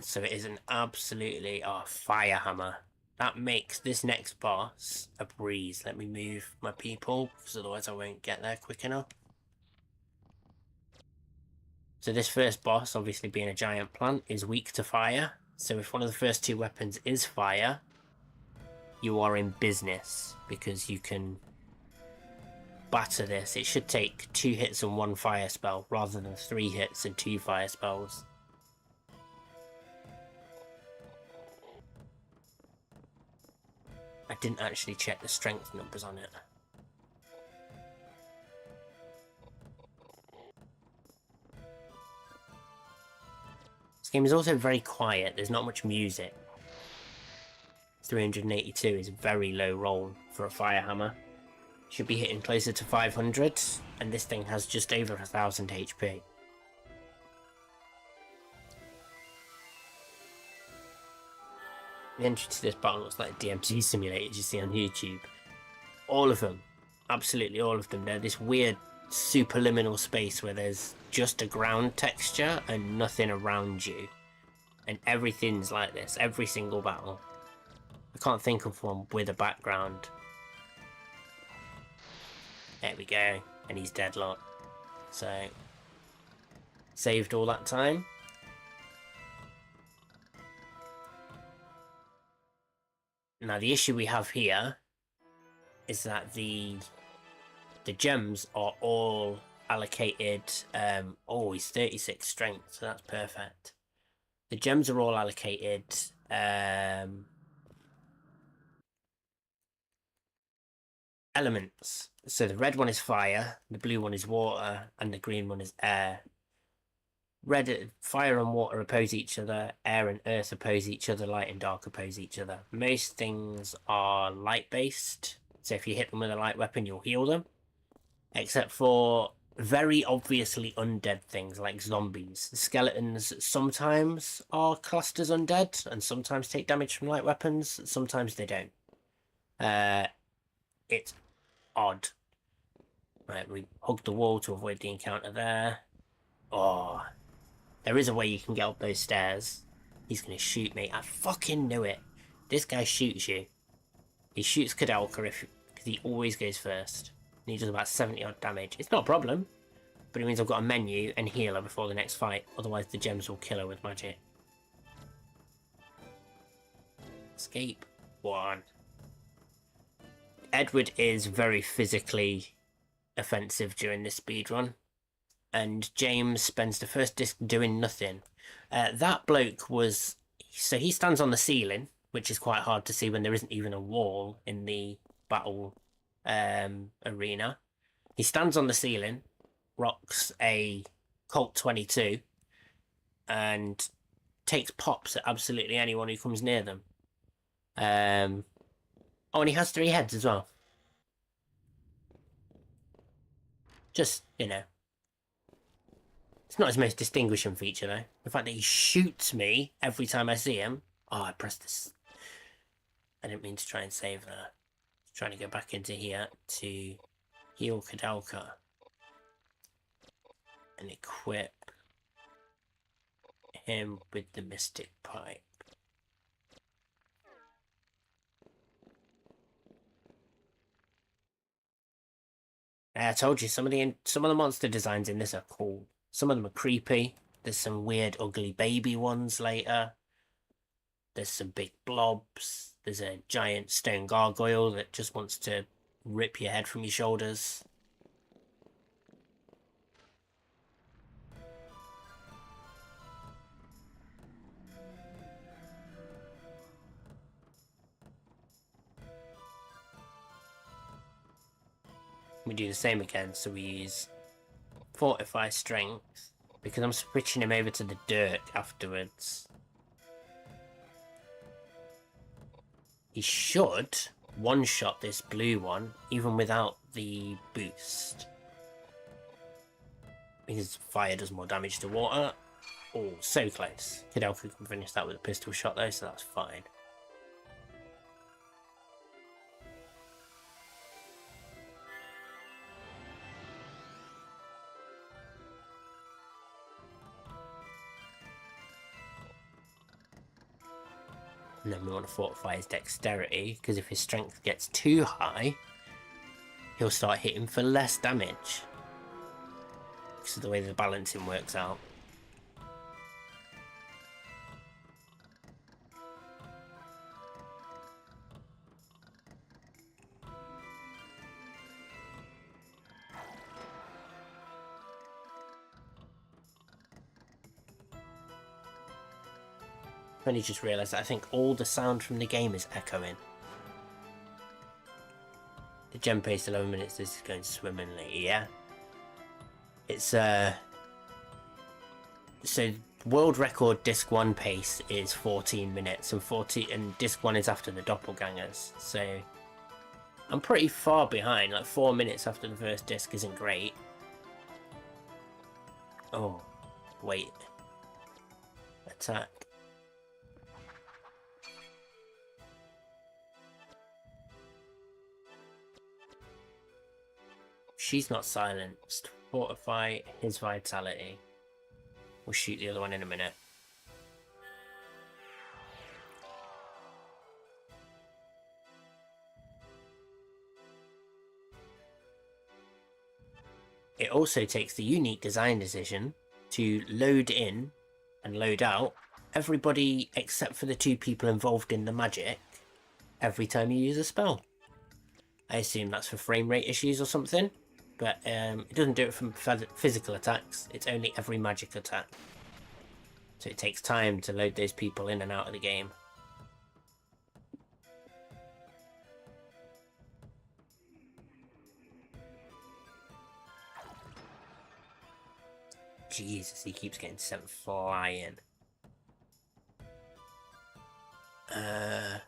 So it is an absolutely fire hammer. That makes this next boss a breeze. Let me move my people, because otherwise I won't get there quick enough. So this first boss, obviously being a giant plant, is weak to fire. So if one of the first 2 weapons is fire, you are in business, because you can batter this. It should take 2 hits and 1 fire spell, rather than 3 hits and 2 fire spells. I didn't actually check the strength numbers on it. This game is also very quiet, there's not much music. 382 is a very low roll for a fire hammer. should be hitting closer to 500, and this thing has just over 1000 HP. The entry to this battle looks like DMT simulators you see on YouTube. All of them, absolutely all of them. They're this weird superliminal space where there's just a ground texture and nothing around you. And everything's like this, every single battle. I can't think of one with a background. There we go, and he's deadlocked. So, saved all that time. Now the issue we have here is that the gems are all allocated. Oh, he's 36 strength, so that's perfect. The gems are all allocated elements. So the red one is fire, the blue one is water, and the green one is air. Fire and water oppose each other, air and earth oppose each other, light and dark oppose each other. Most things are light based, so if you hit them with a light weapon you'll heal them. Except for very obviously undead things like zombies. Skeletons sometimes are classed as undead and sometimes take damage from light weapons, sometimes they don't. It's odd. Right, we hugged the wall to avoid the encounter there. Oh, there is a way you can get up those stairs. He's gonna shoot me. I fucking knew it. This guy shoots you. He shoots Koudelka because he always goes first. And he does about 70 odd damage. It's not a problem, but it means I've got a menu and healer before the next fight. Otherwise the gems will kill her with magic. Escape. 1. Edward is very physically offensive during this speedrun. And James spends the first disc doing nothing. That bloke was... So he stands on the ceiling, which is quite hard to see when there isn't even a wall in the battle arena. He stands on the ceiling, rocks a Colt 22, and takes pops at absolutely anyone who comes near them. Oh, and he has 3 heads as well. Just, you know. It's not his most distinguishing feature, though. The fact that he shoots me every time I see him. Oh, I pressed this. I didn't mean to try and save that. Trying to go back into here to heal Koudelka. And equip him with the Mystic Pipe. I told you, some of the monster designs in this are cool. Some of them are creepy. There's some weird, ugly baby ones later. There's some big blobs. There's a giant stone gargoyle that just wants to rip your head from your shoulders. We do the same again, so we use Fortify Strength, because I'm switching him over to the dirt afterwards. He should one-shot this blue one, even without the boost. Because fire does more damage to water. Oh, so close. Koudelka can finish that with a pistol shot though, so that's fine. And then we want to fortify his dexterity, because if his strength gets too high, he'll start hitting for less damage. Because of the way the balancing works out. I've only just realised that I think all the sound from the game is echoing. The gem pace 11 minutes, this is going swimmingly, yeah. It's so world record disc 1 pace is 14 minutes and disc 1 is after the doppelgangers, so I'm pretty far behind, like 4 minutes after the first disc isn't great. Oh, wait. Attack. She's not silenced. Fortify his vitality. We'll shoot the other one in a minute. It also takes the unique design decision to load in and load out everybody except for the 2 people involved in the magic every time you use a spell. I assume that's for frame rate issues or something, but it doesn't do it from physical attacks. It's only every magic attack. So it takes time to load those people in and out of the game. Jesus, he keeps getting sent flying. I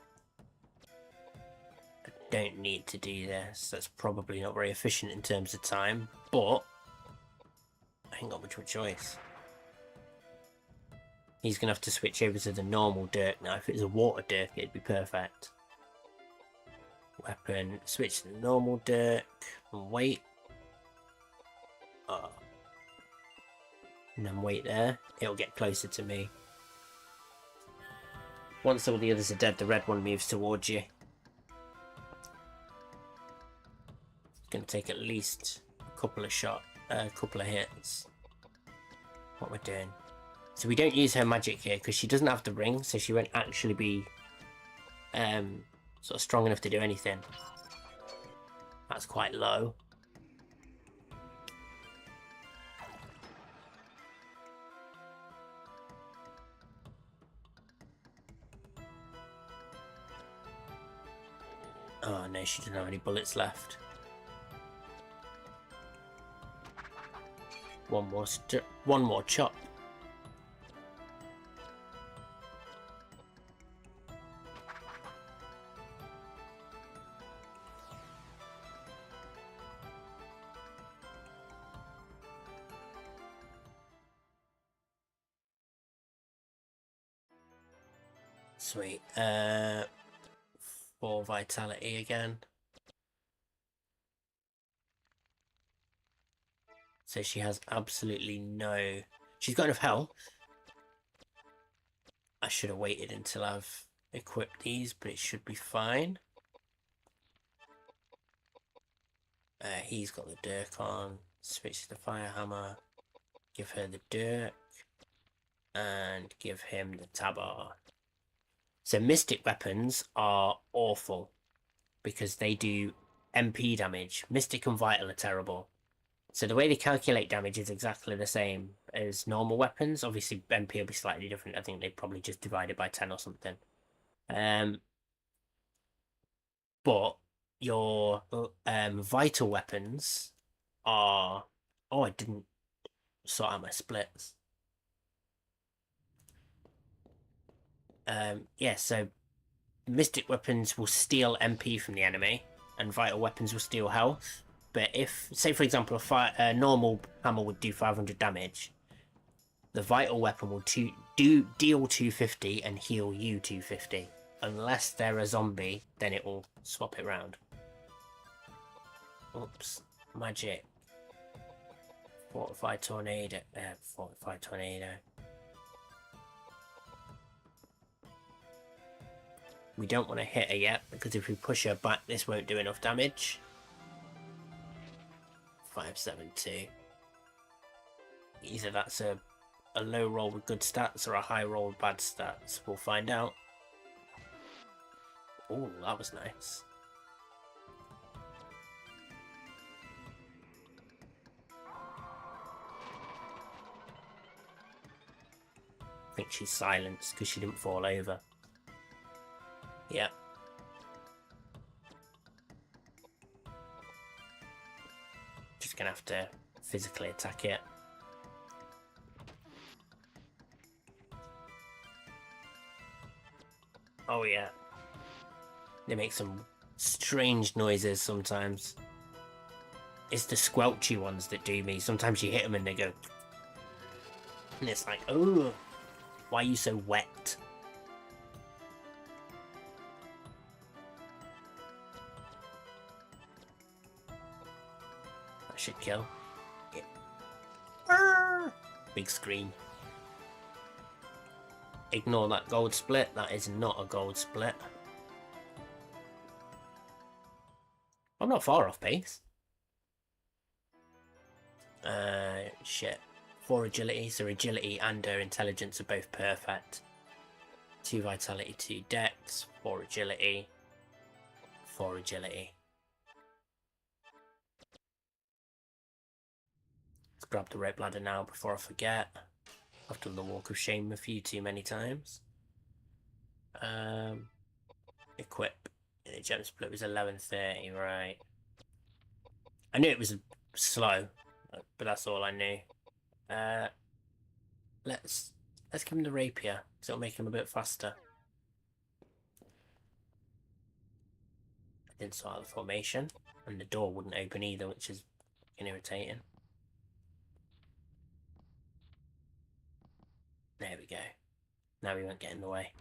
don't need to do this. That's probably not very efficient in terms of time, but I ain't got much of a choice. He's going to have to switch over to the normal Dirk now. If it was a water Dirk, it'd be perfect. Weapon, switch to the normal Dirk, and wait. Oh. And then wait there. It'll get closer to me. Once all the others are dead, the red one moves towards you. It's going to take at least a couple of hits. What we're doing. So we don't use her magic here because she doesn't have the ring, so she won't actually be sort of strong enough to do anything. That's quite low. Oh no, she doesn't have any bullets left. One more chop. Sweet. 4 vitality again. So she has absolutely no... She's got enough health. I should have waited until I've equipped these, but it should be fine. He's got the Dirk on. Switch to the Fire Hammer. Give her the Dirk. And give him the Tabar. So Mystic weapons are awful. Because they do MP damage. Mystic and Vital are terrible. So the way they calculate damage is exactly the same as normal weapons. Obviously, MP will be slightly different. I think they probably just divide it by 10 or something. But your vital weapons are... Oh, I didn't sort out my splits. Yeah, so Mystic weapons will steal MP from the enemy, and vital weapons will steal health. But if, say for example, a normal hammer would do 500 damage, the vital weapon will deal 250 and heal you 250. Unless they're a zombie, then it will swap it round. Oops. Magic. Fortified tornado. Fortified tornado. We don't want to hit her yet, because if we push her back, this won't do enough damage. 572. Either that's a low roll with good stats or a high roll with bad stats. We'll find out. Oh, that was nice. I think she's silenced because she didn't fall over. Yeah. Just gonna have to physically attack it. Oh yeah. They make some strange noises sometimes. It's the squelchy ones that do me. Sometimes you hit them and they go... And it's like, oh, why are you so wet? That should kill. Yeah. Big scream. Ignore that gold split. That is not a gold split. I'm not far off pace. Shit. 4 agility, so agility and her intelligence are both perfect. 2 vitality, 2 dex, 4 agility, 4 agility. Let's grab the rope ladder now before I forget. I've done the walk of shame a few too many times. Equip. The gem split was 11:30, right. I knew it was slow, but that's all I knew. Let's give him the rapier, so it'll make him a bit faster. I didn't sort out the formation, and the door wouldn't open either, which is irritating. There we go. Now we won't get in the way.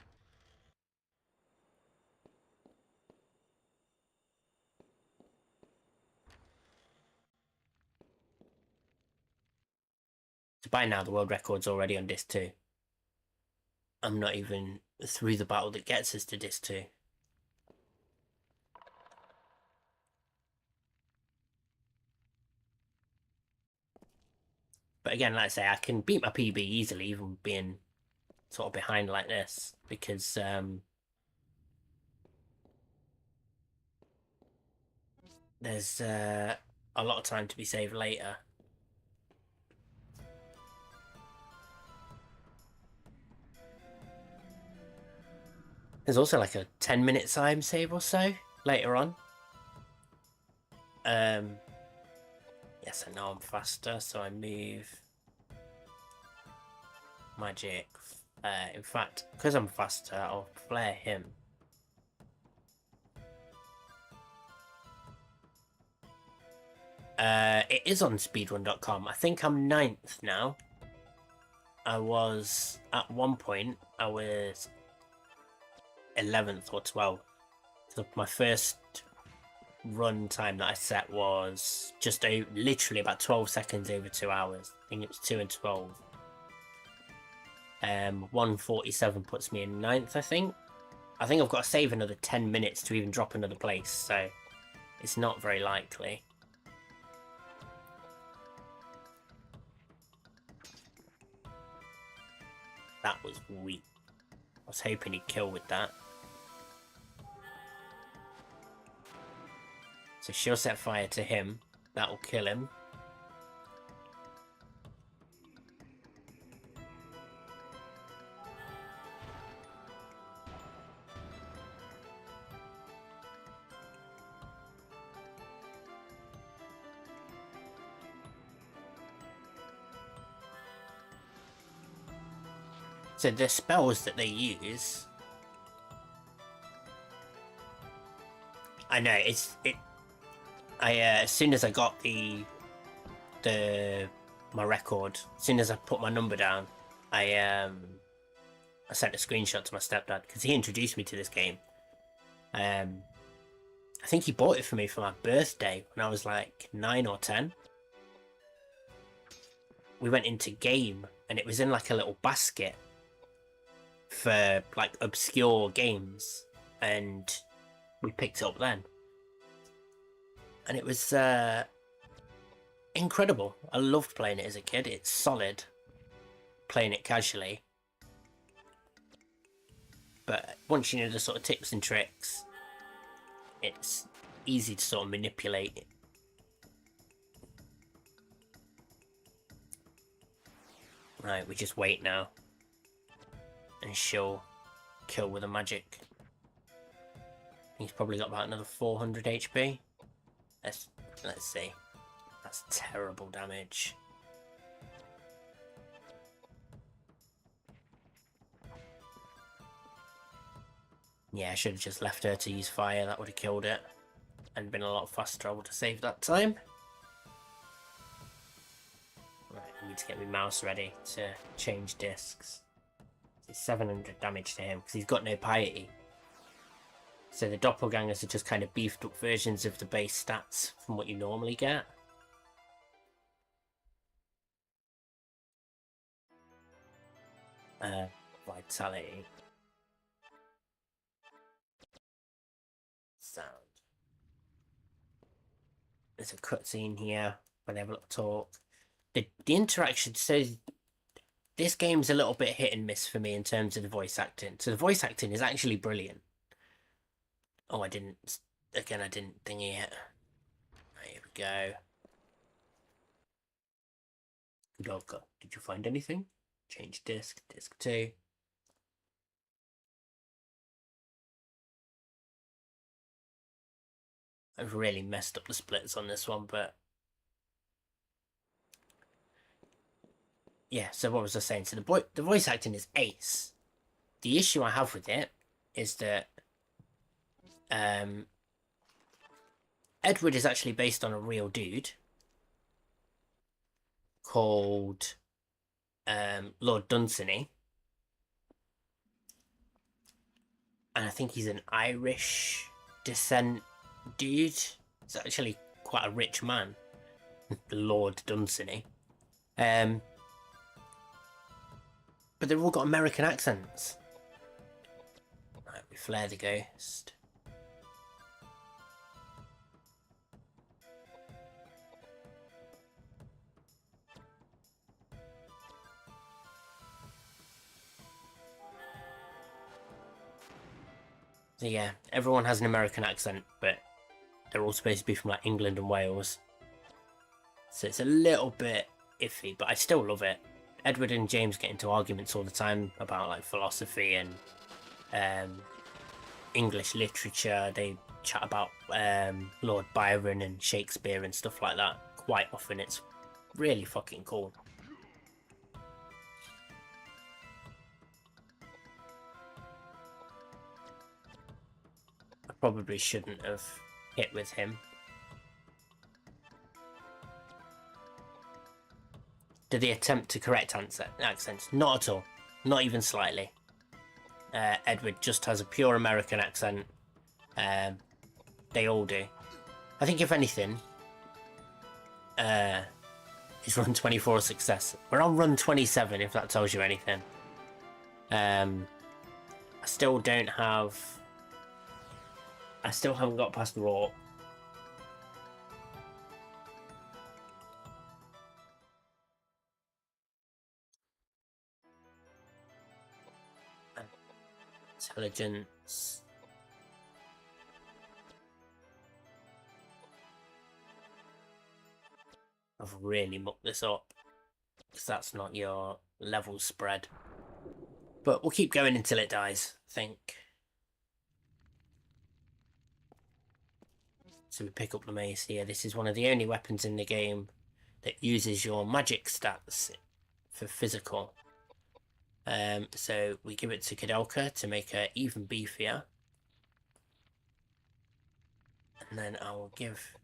So by now the world record's already on disc 2. I'm not even through the battle that gets us to disc 2. But again, like I say, I can beat my PB easily, even being sort of behind like this, because there's a lot of time to be saved later. There's also like a 10-minute time save or so later on. Yes, I know I'm faster, so I move magic. In fact, because I'm faster, I'll flare him. It is on speedrun.com. I think I'm 9th now. I was, at one point, I was 11th or 12th. So my first run time that I set was just literally about 12 seconds over 2 hours. I think it was 2 and 12. 1:47 puts me in 9th, I think. I think I've got to save another 10 minutes to even drop another place, so it's not very likely. That was weak. I was hoping he'd kill with that. So she'll set fire to him. That'll kill him. So the spells that they use, I know as soon as I got my record, as soon as I put my number down, I sent a screenshot to my stepdad because he introduced me to this game. I think he bought it for me for my birthday when I was like 9 or 10. We went into game and it was in like a little basket for like obscure games, and we picked it up then, and it was incredible. I loved playing it as a kid. It's solid playing it casually, but once you know the sort of tips and tricks, it's easy to sort of manipulate it. Right, we just wait now and she'll kill with a magic. He's probably got about another 400 HP. Let's see. That's terrible damage. Yeah, I should have just left her to use fire. That would have killed it. And been a lot faster. I would have saved that time. Right, I need to get my mouse ready to change discs. It's 700 damage to him because he's got no piety. So the doppelgangers are just kind of beefed up versions of the base stats from what you normally get. Vitality. Sound. There's a cutscene here when they have a little talk. The interaction, so this game's a little bit hit and miss for me in terms of the voice acting. So the voice acting is actually brilliant. Oh, I didn't thingy it. Right, here we go. Koudelka, did you find anything? Change disc, disc 2. I've really messed up the splits on this one, but yeah, so what was I saying? So the voice acting is ace. The issue I have with it is that Edward is actually based on a real dude called Lord Dunsany. And I think he's an Irish descent dude. He's actually quite a rich man, Lord Dunsany. But they've all got American accents. Right, we flare the ghost. So yeah, everyone has an American accent, but they're all supposed to be from like England and Wales. So it's a little bit iffy, but I still love it. Edward and James get into arguments all the time about like philosophy and English literature. They chat about Lord Byron and Shakespeare and stuff like that quite often. It's really fucking cool. I probably shouldn't have hit with him. Did they attempt to correct accents? Not at all. Not even slightly. Edward just has a pure American accent. They all do. I think if anything, is run 24 a success. We're on run 27, if that tells you anything. I still don't have... I still haven't got past Raw. Intelligence. I've really mucked this up. Because that's not your level spread. But we'll keep going until it dies, I think. So we pick up the mace here. This is one of the only weapons in the game that uses your magic stats for physical. So we give it to Koudelka to make her even beefier. And then I will give...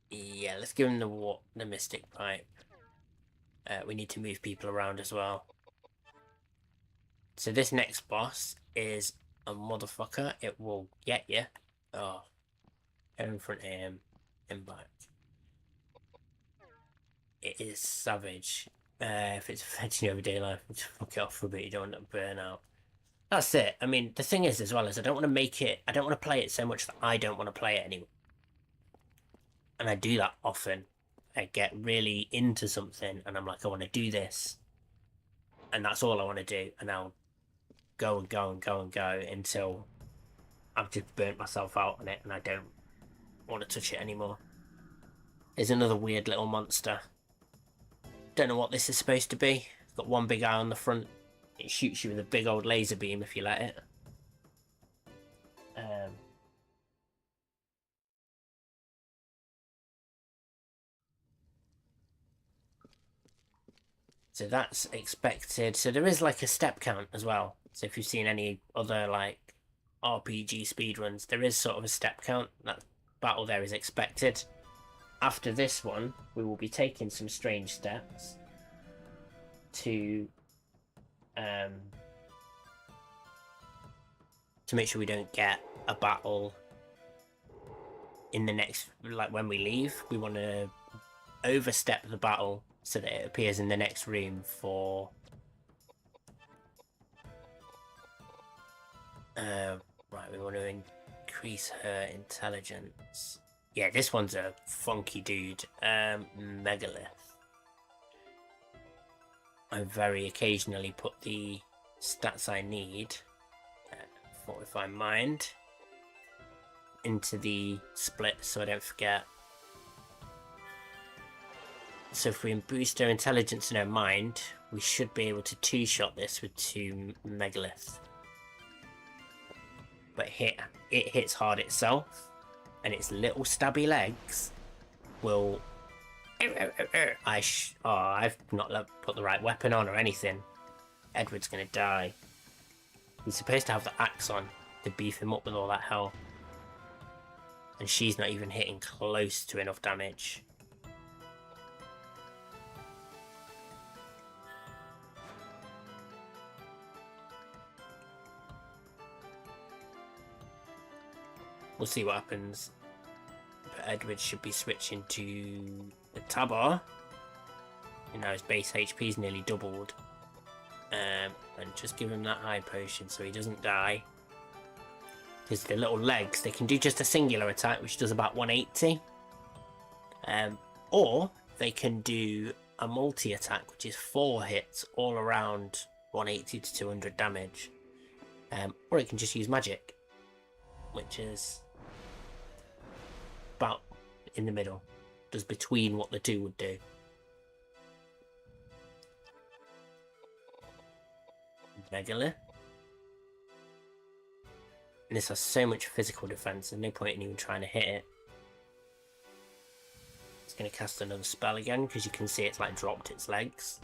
Yeah, let's give him the Mystic Pipe. We need to move people around as well. So this next boss is a motherfucker. It will get you. Oh. Go in front of him. And back. It is savage. If it's affecting your everyday life, just fuck it off for a bit. You don't want to burn out. That's it. I mean, the thing is, as well, is I don't want to make it... I don't want to play it so much that I don't want to play it anymore. And I do that often. I get really into something, and I'm like, I want to do this. And that's all I want to do. And I'll go and go and go and go until I've just burnt myself out on it, and I don't want to touch it anymore. There's another weird little monster. Don't know what this is supposed to be. It's got one big eye on the front. It shoots you with a big old laser beam if you let it. So that's expected. So there is like a step count as well. So if you've seen any other like RPG speedruns, there is sort of a step count. That battle there is expected. After this one, we will be taking some strange steps to make sure we don't get a battle in the next, like when we leave. We want to overstep the battle so that it appears in the next room for right, we want to increase her intelligence. Yeah, this one's a funky dude. Megalith. I very occasionally put the stats I need, Fortify Mind, into the split so I don't forget. So if we boost her intelligence and her mind, we should be able to two-shot this with 2 Megaliths. But it hits hard itself, and its little stabby legs will... I've not put the right weapon on or anything. Edward's gonna die. He's supposed to have the axe on to beef him up with all that hell. And she's not even hitting close to enough damage. We'll see what happens. But Edward should be switching to the Tabar. And now his base HP's nearly doubled. And just give him that high potion so he doesn't die. Because the little legs, they can do just a singular attack, which does about 180. Or they can do a multi-attack, which is 4 hits all around 180 to 200 damage. Or it can just use magic, which is about in the middle. Does between what the two would do. Megalith. And this has so much physical defense, there's no point in even trying to hit it. It's going to cast another spell again, because you can see it's like dropped its legs.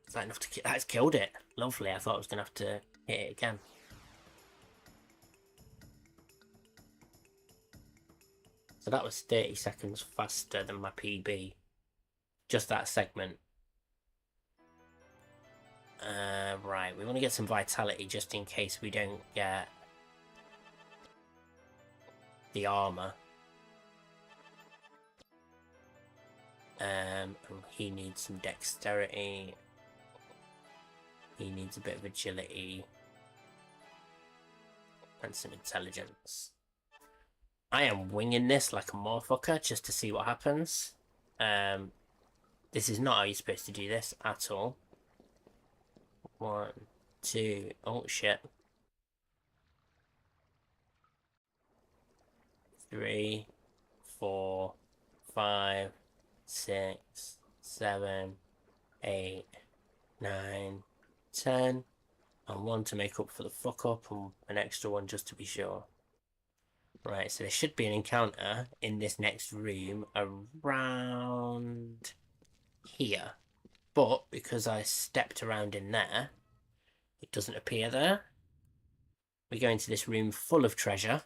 Is that enough to kill? That's killed it. Lovely, I thought I was going to have to hit it again. So that was 30 seconds faster than my PB. Just that segment. Right, we want to get some vitality just in case we don't get the armor. And he needs some dexterity. He needs a bit of agility. And some intelligence. I am winging this like a motherfucker just to see what happens. This is not how you're supposed to do this at all. 1, 2, oh shit. 3, 4, 5, 6, 7, 8, 9, 10. And 1 to make up for the fuck up, and an extra 1 just to be sure. Right, so there should be an encounter in this next room around here. But because I stepped around in there, it doesn't appear there. We go into this room full of treasure.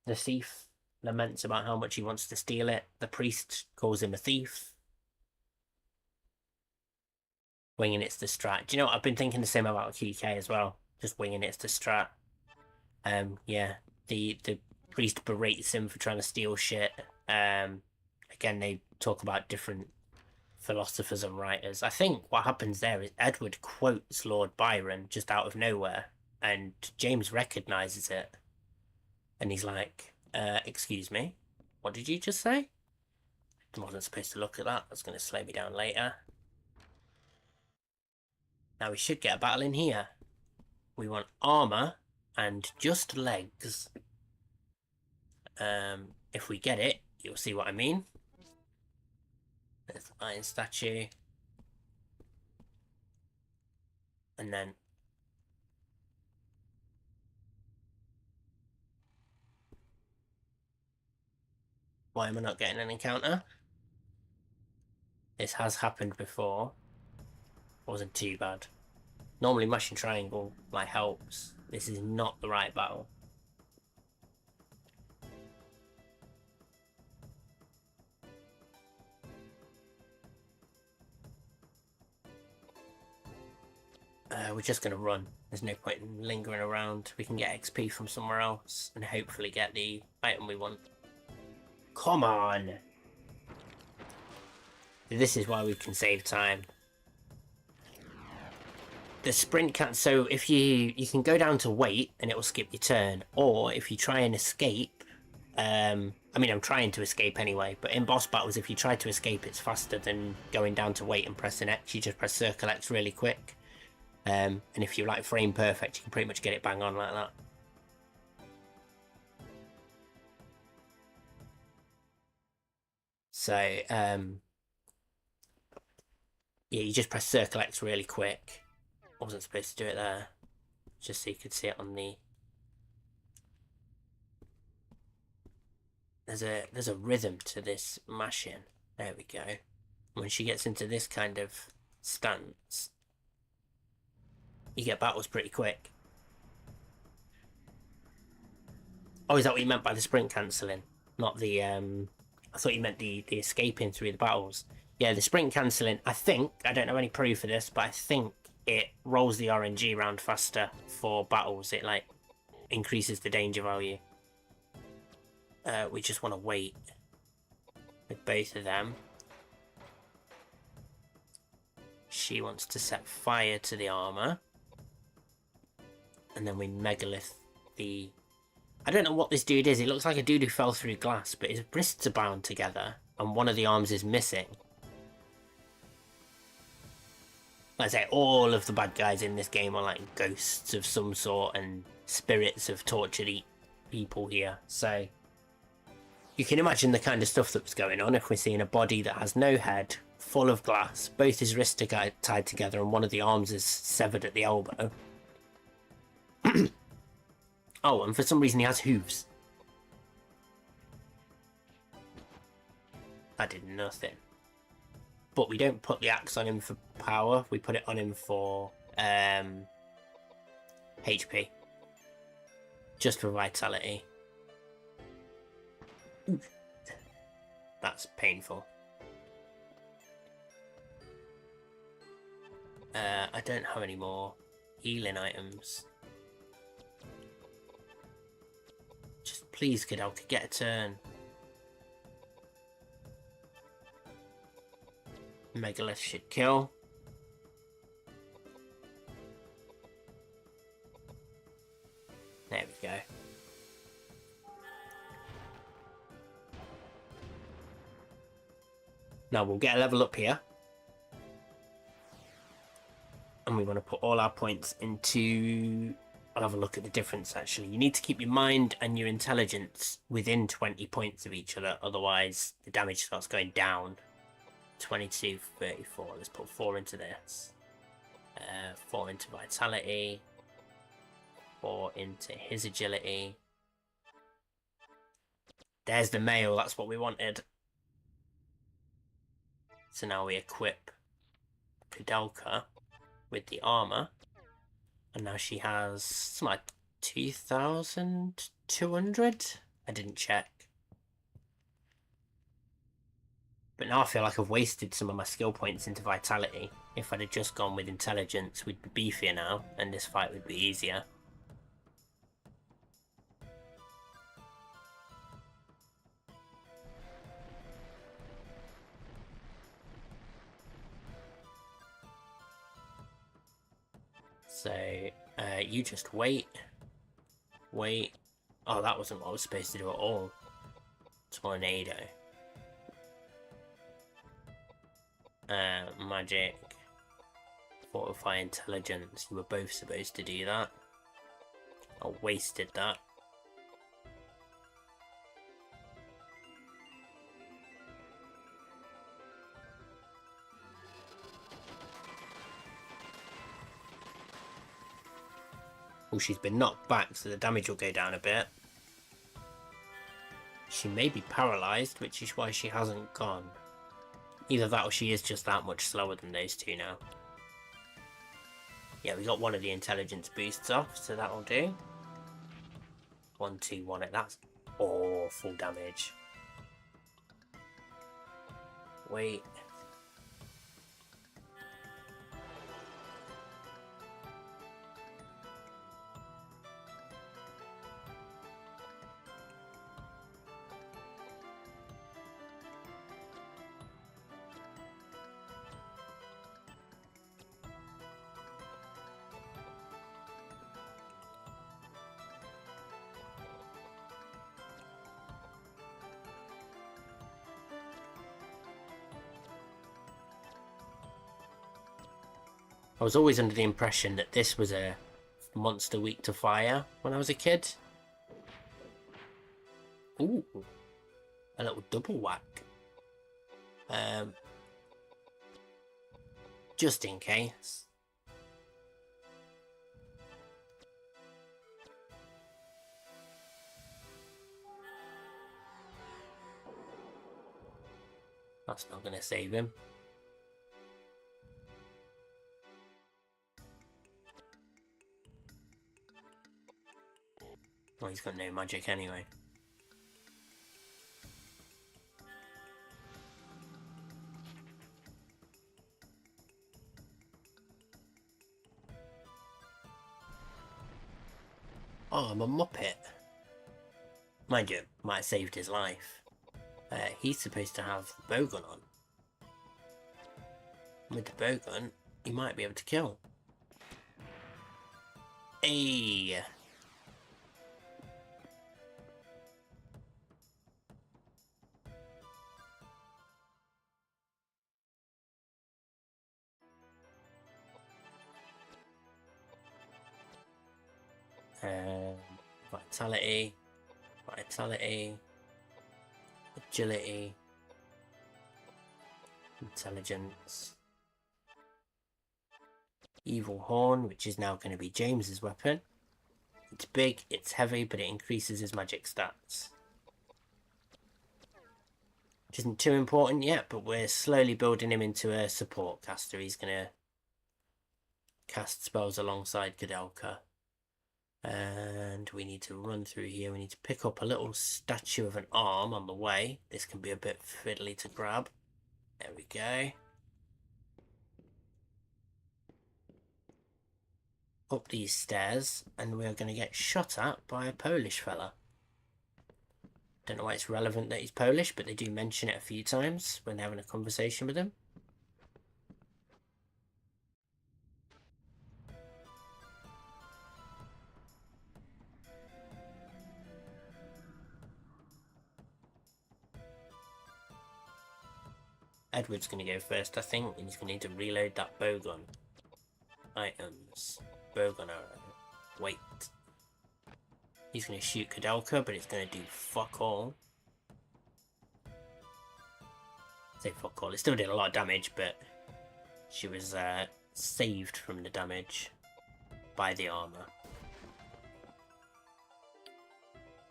The thief laments about how much he wants to steal it. The priest calls him a thief. Winging it's the strat. Do you know what? I've been thinking the same about QK as well. Just winging it's the strat. Yeah, the priest berates him for trying to steal shit. Again, they talk about different philosophers and writers. I think what happens there is Edward quotes Lord Byron just out of nowhere, and James recognizes it, and he's like, excuse me, what did you just say? I wasn't supposed to look at that. That's going to slow me down later. Now we should get a battle in here. We want armor and just legs. If we get it, you'll see what I mean. There's the iron statue. And then why am I not getting an encounter? This has happened before. Wasn't too bad. Normally mashing triangle like helps. This is not the right battle. We're just going to run. There's no point in lingering around. We can get XP from somewhere else and hopefully get the item we want. Come on! This is why we can save time. The sprint can't... So if you can go down to wait and it will skip your turn. Or if you try and escape... I mean, I'm trying to escape anyway. But in boss battles, if you try to escape, it's faster than going down to wait and pressing X. You just press circle X really quick. And if you're like frame perfect, you can pretty much get it bang on like that. So, yeah, you just press circle X really quick. I wasn't supposed to do it there. Just so you could see it on the... There's a rhythm to this mashing. There we go. When she gets into this kind of stance, you get battles pretty quick. Oh, is that what you meant by the sprint cancelling? Not the, I thought you meant the escaping through the battles. Yeah, the sprint cancelling, I think, I don't know any proof for this, but I think it rolls the RNG round faster for battles. It, like, increases the danger value. We just want to wait with both of them. She wants to set fire to the armor. And then we megalith the... I don't know what this dude is. It looks like a dude who fell through glass, but his wrists are bound together, and one of the arms is missing. Like I say, all of the bad guys in this game are like ghosts of some sort and spirits of tortured people here. So you can imagine the kind of stuff that was going on if we're seeing a body that has no head, full of glass, both his wrists are tied together, and one of the arms is severed at the elbow. Oh, and for some reason he has hooves. That did nothing. But we don't put the axe on him for power, we put it on him for HP. Just for vitality. Ooh. That's painful. I don't have any more healing items. Just please, Koudelka, get a turn. Megalith should kill. There we go. Now we'll get a level up here. And we want to put all our points into... I'll have a look at the difference, actually. You need to keep your mind and your intelligence within 20 points of each other. Otherwise, the damage starts going down. 22, 34. Let's put 4 into this. 4 into vitality. 4 into his agility. There's the mail. That's what we wanted. So now we equip Koudelka with the armor. And now she has something like 2,200? I didn't check. But now I feel like I've wasted some of my skill points into vitality. If I'd have just gone with intelligence, we'd be beefier now, and this fight would be easier. So, you just wait. Wait. Oh, that wasn't what I was supposed to do at all. Tornado. Magic. Fortify intelligence. You were both supposed to do that. I wasted that. Oh, she's been knocked back, so the damage will go down a bit. She may be paralysed, which is why she hasn't gone. Either that or she is just that much slower than those two now. Yeah, we got one of the intelligence boosts off, so that'll do. 1, 2, 1. That's awful damage. Wait. I was always under the impression that this was a monster weak to fire when I was a kid. Ooh, a little double whack. Just in case. That's not going to save him. Well, he's got no magic anyway. Oh, I'm a muppet. Mind you, might have saved his life. He's supposed to have the bowgun on. With the bowgun, he might be able to kill. Hey! Vitality, agility, intelligence, evil horn, which is now going to be James's weapon. It's big, it's heavy, but it increases his magic stats. Which isn't too important yet, but we're slowly building him into a support caster. He's going to cast spells alongside Koudelka. And we need to run through here. We need to pick up a little statue of an arm on the way. This can be a bit fiddly to grab. There we go. Up these stairs, and we're going to get shot at by a Polish fella. Don't know why it's relevant that he's Polish, but they do mention it a few times when they're having a conversation with him. Edward's going to go first, I think, and he's going to need to reload that bowgun. Items. Bowgun arrow. Wait. He's going to shoot Koudelka, but it's going to do fuck all. Say fuck all. It still did a lot of damage, but she was saved from the damage by the armor.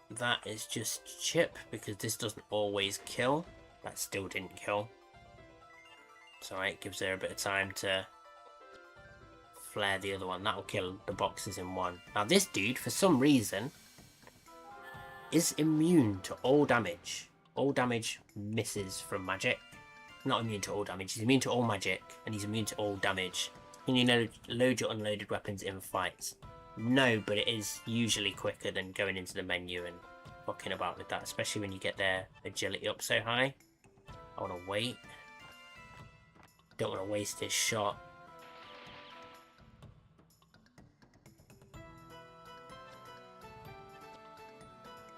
That is just chip, because this doesn't always kill. That still didn't kill. It's alright, it gives her a bit of time to flare the other one. That'll kill the boxes in one. Now this dude, for some reason, is immune to all damage. All damage misses from magic. Not immune to all damage, he's immune to all magic, and he's immune to all damage. Can you load your unloaded weapons in fights? No, but it is usually quicker than going into the menu and fucking about with that, especially when you get their agility up so high. I want to wait. Don't want to waste his shot.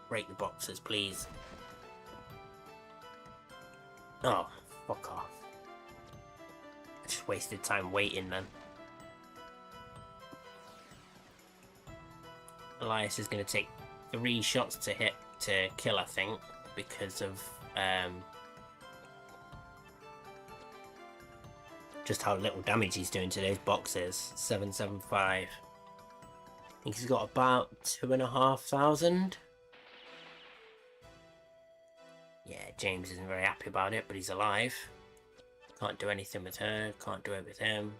Break the boxes, please. Oh, fuck off. I just wasted time waiting then. Elias is going to take 3 shots to hit to kill, I think, because of just how little damage he's doing to those boxes. 775. I think he's got about 2,500. Yeah, James isn't very happy about it, but he's alive. Can't do anything with her. Can't do it with him.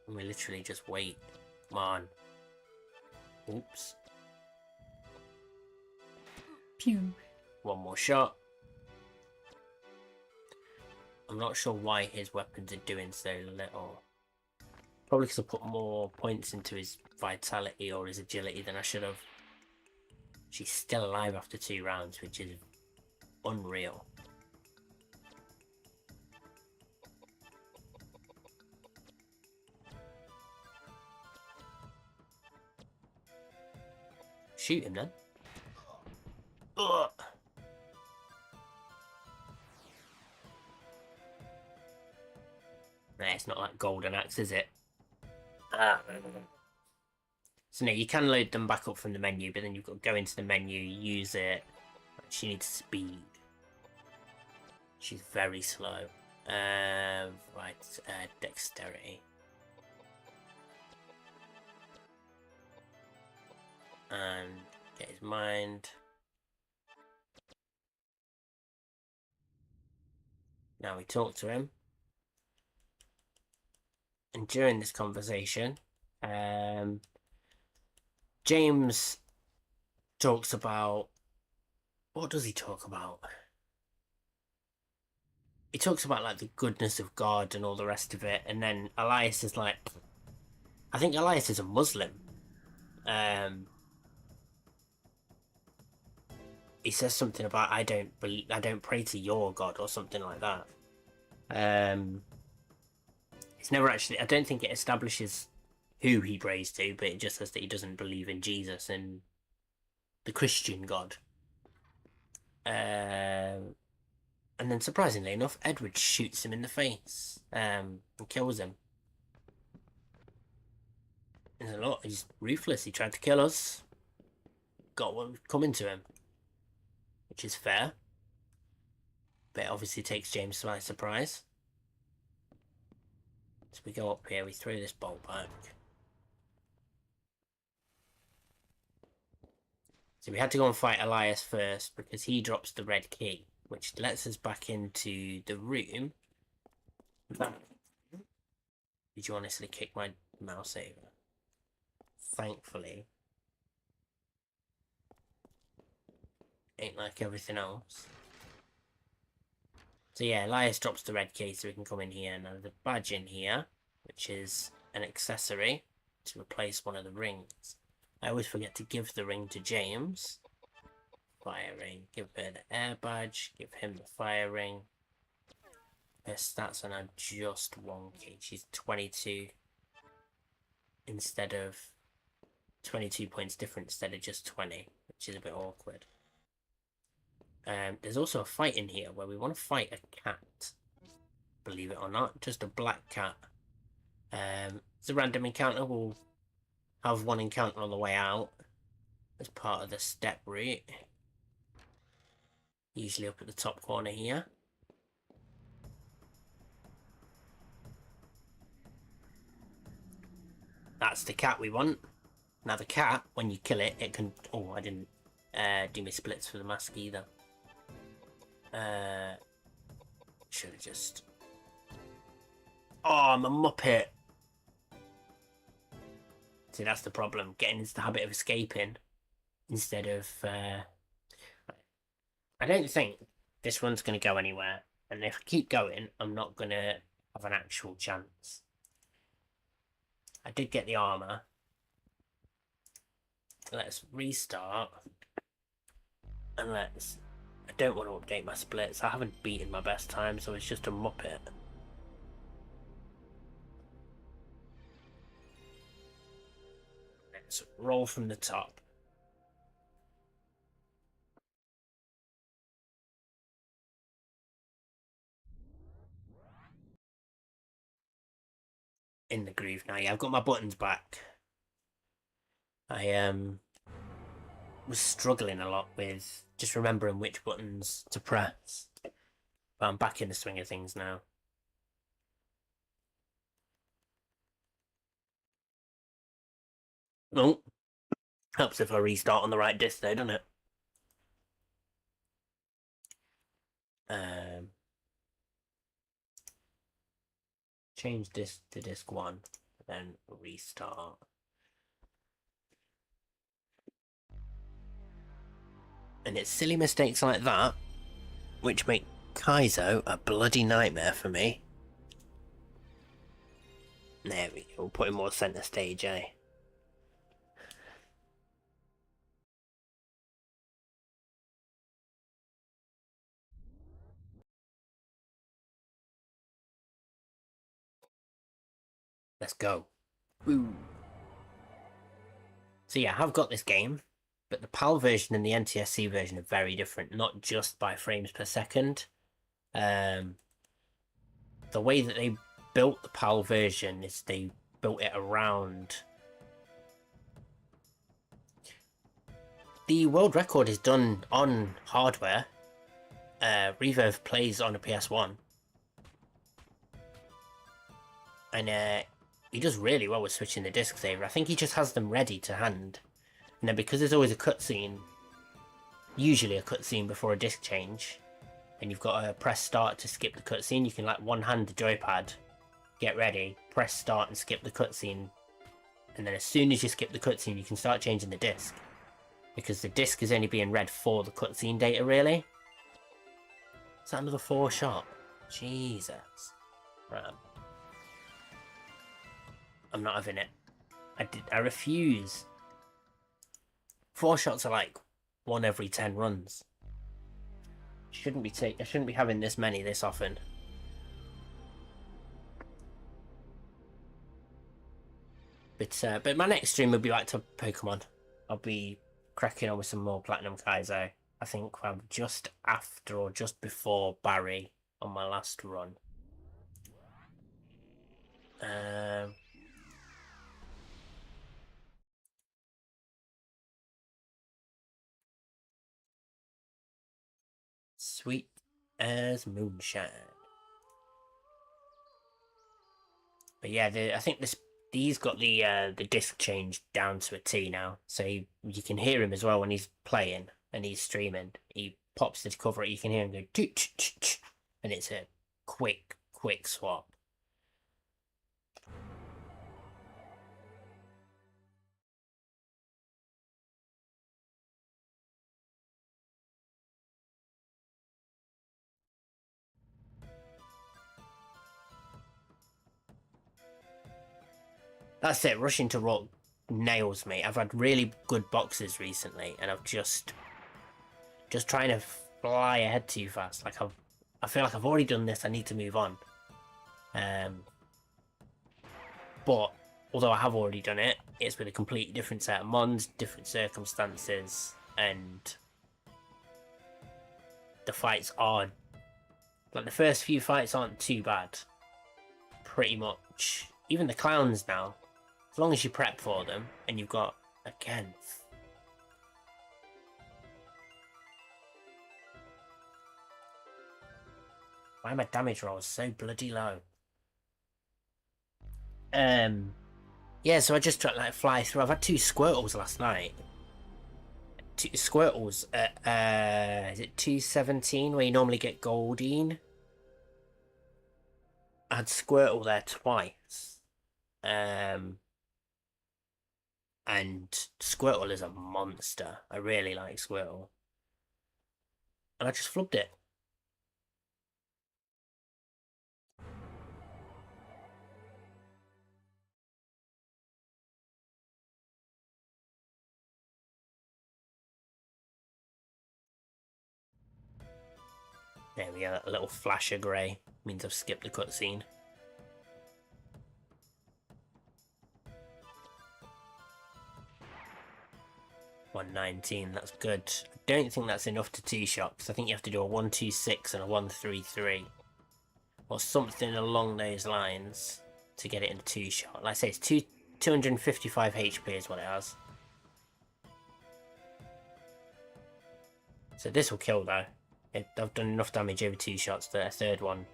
And we literally just wait. Come on. Oops. Pew. One more shot. I'm not sure why his weapons are doing so little. Probably because I put more points into his vitality or his agility than I should have. She's still alive after 2 rounds, which is unreal. Shoot him then. Ugh. Nah, it's not like golden axe, is it? So no, you can load them back up from the menu, but then you've got to go into the menu, use it. She needs speed. She's very slow. Right, dexterity. And get his mind. Now we talk to him. And during this conversation, James talks about... What does he talk about? He talks about, like, the goodness of God and all the rest of it, and then Elias is like... I think Elias is a Muslim. He says something about, I don't pray to your God, or something like that. It's never actually... I don't think it establishes who he prays to, but it just says that he doesn't believe in Jesus and the Christian God. And then, surprisingly enough, Edward shoots him in the face and kills him. He's ruthless. He tried to kill us. Got one coming to him, which is fair. But it obviously takes James by surprise. So we go up here, we throw this bolt back. So we had to go and fight Elias first because he drops the red key, which lets us back into the room. Did you honestly kick my mouse over? Thankfully. Ain't like everything else. So yeah, Elias drops the red key so we can come in here. Now the badge in here, which is an accessory to replace one of the rings. I always forget to give the ring to James. Fire ring. Give her the air badge. Give him the fire ring. Her stats are now just 1 key. She's 22 instead of 22 points different instead of just 20, which is a bit awkward. There's also a fight in here where we want to fight a cat. Believe it or not, just a black cat. It's a random encounter. We'll have one encounter on the way out as part of the step route. Usually up at the top corner here. That's the cat we want. Now the cat, when you kill it, it can... Oh, I didn't do my splits for the mask either. Should have just... Oh, I'm a muppet. See, that's the problem. Getting into the habit of escaping instead of... I don't think this one's going to go anywhere. And if I keep going, I'm not going to have an actual chance. I did get the armor. Let's restart. And let's... I don't want to update my splits. I haven't beaten my best time, so it's just a muppet. Let's roll from the top. In the groove now. Yeah, I've got my buttons back. I was struggling a lot with just remembering which buttons to press. But I'm back in the swing of things now. Oh, helps if I restart on the right disc though, doesn't it? Change this to disc 1, then restart. And it's silly mistakes like that which make Kaizo a bloody nightmare for me. There we go, we'll put him more centre stage, eh? Let's go. Woo. So yeah, I've got this game, but the PAL version and the NTSC version are very different, not just by frames per second. The way that they built the PAL version is they built it around... The world record is done on hardware. Reverb plays on a PS1. And he does really well with switching the disc saver. I think he just has them ready to hand. And then because there's always a cutscene, usually a cutscene before a disc change, and you've got to press start to skip the cutscene, you can like one-hand the joypad, get ready, press start and skip the cutscene, and then as soon as you skip the cutscene you can start changing the disc. Because the disc is only being read for the cutscene data, really. Is that another 4 shot? Jesus. Right. I'm not having it. I refuse. 4 shots are like 1 every 10 runs. I shouldn't be having this many this often. But my next stream will be back to Pokemon. I'll be cracking on with some more Platinum Kaizo. I think I'm just after or just before Barry on my last run. Sweet as moonshine. But yeah, I think he's got the disc change down to a T now, so you can hear him as well when he's playing and he's streaming. He pops the cover, you can hear him go ch, and it's a quick swap. That's it. Rushing to rock nails me. I've had really good boxes recently, and I've just trying to fly ahead too fast. Like I feel like I've already done this. I need to move on. But although I have already done it, it's with a completely different set of mons, different circumstances, and the fights are like the first few fights aren't too bad. Pretty much, even the clowns now. As long as you prep for them, and you've got, again... Why are my damage rolls so bloody low? Yeah, so I just tried to like, fly through. I've had 2 Squirtles last night. 2 Squirtles at, is it 217, where you normally get Goldeen? I had Squirtle there twice. And Squirtle is a monster. I really like Squirtle. And I just flubbed it. There we go, a little flash of grey. Means I've skipped the cutscene. $119, that's good. I don't think that's enough to 2-shot, because I think you have to do a 126 and a 133. Or something along those lines to get it in a 2-shot. Like I say, it's 255 HP is what it has. So this will kill though. I've done enough damage over 2 shots that a third one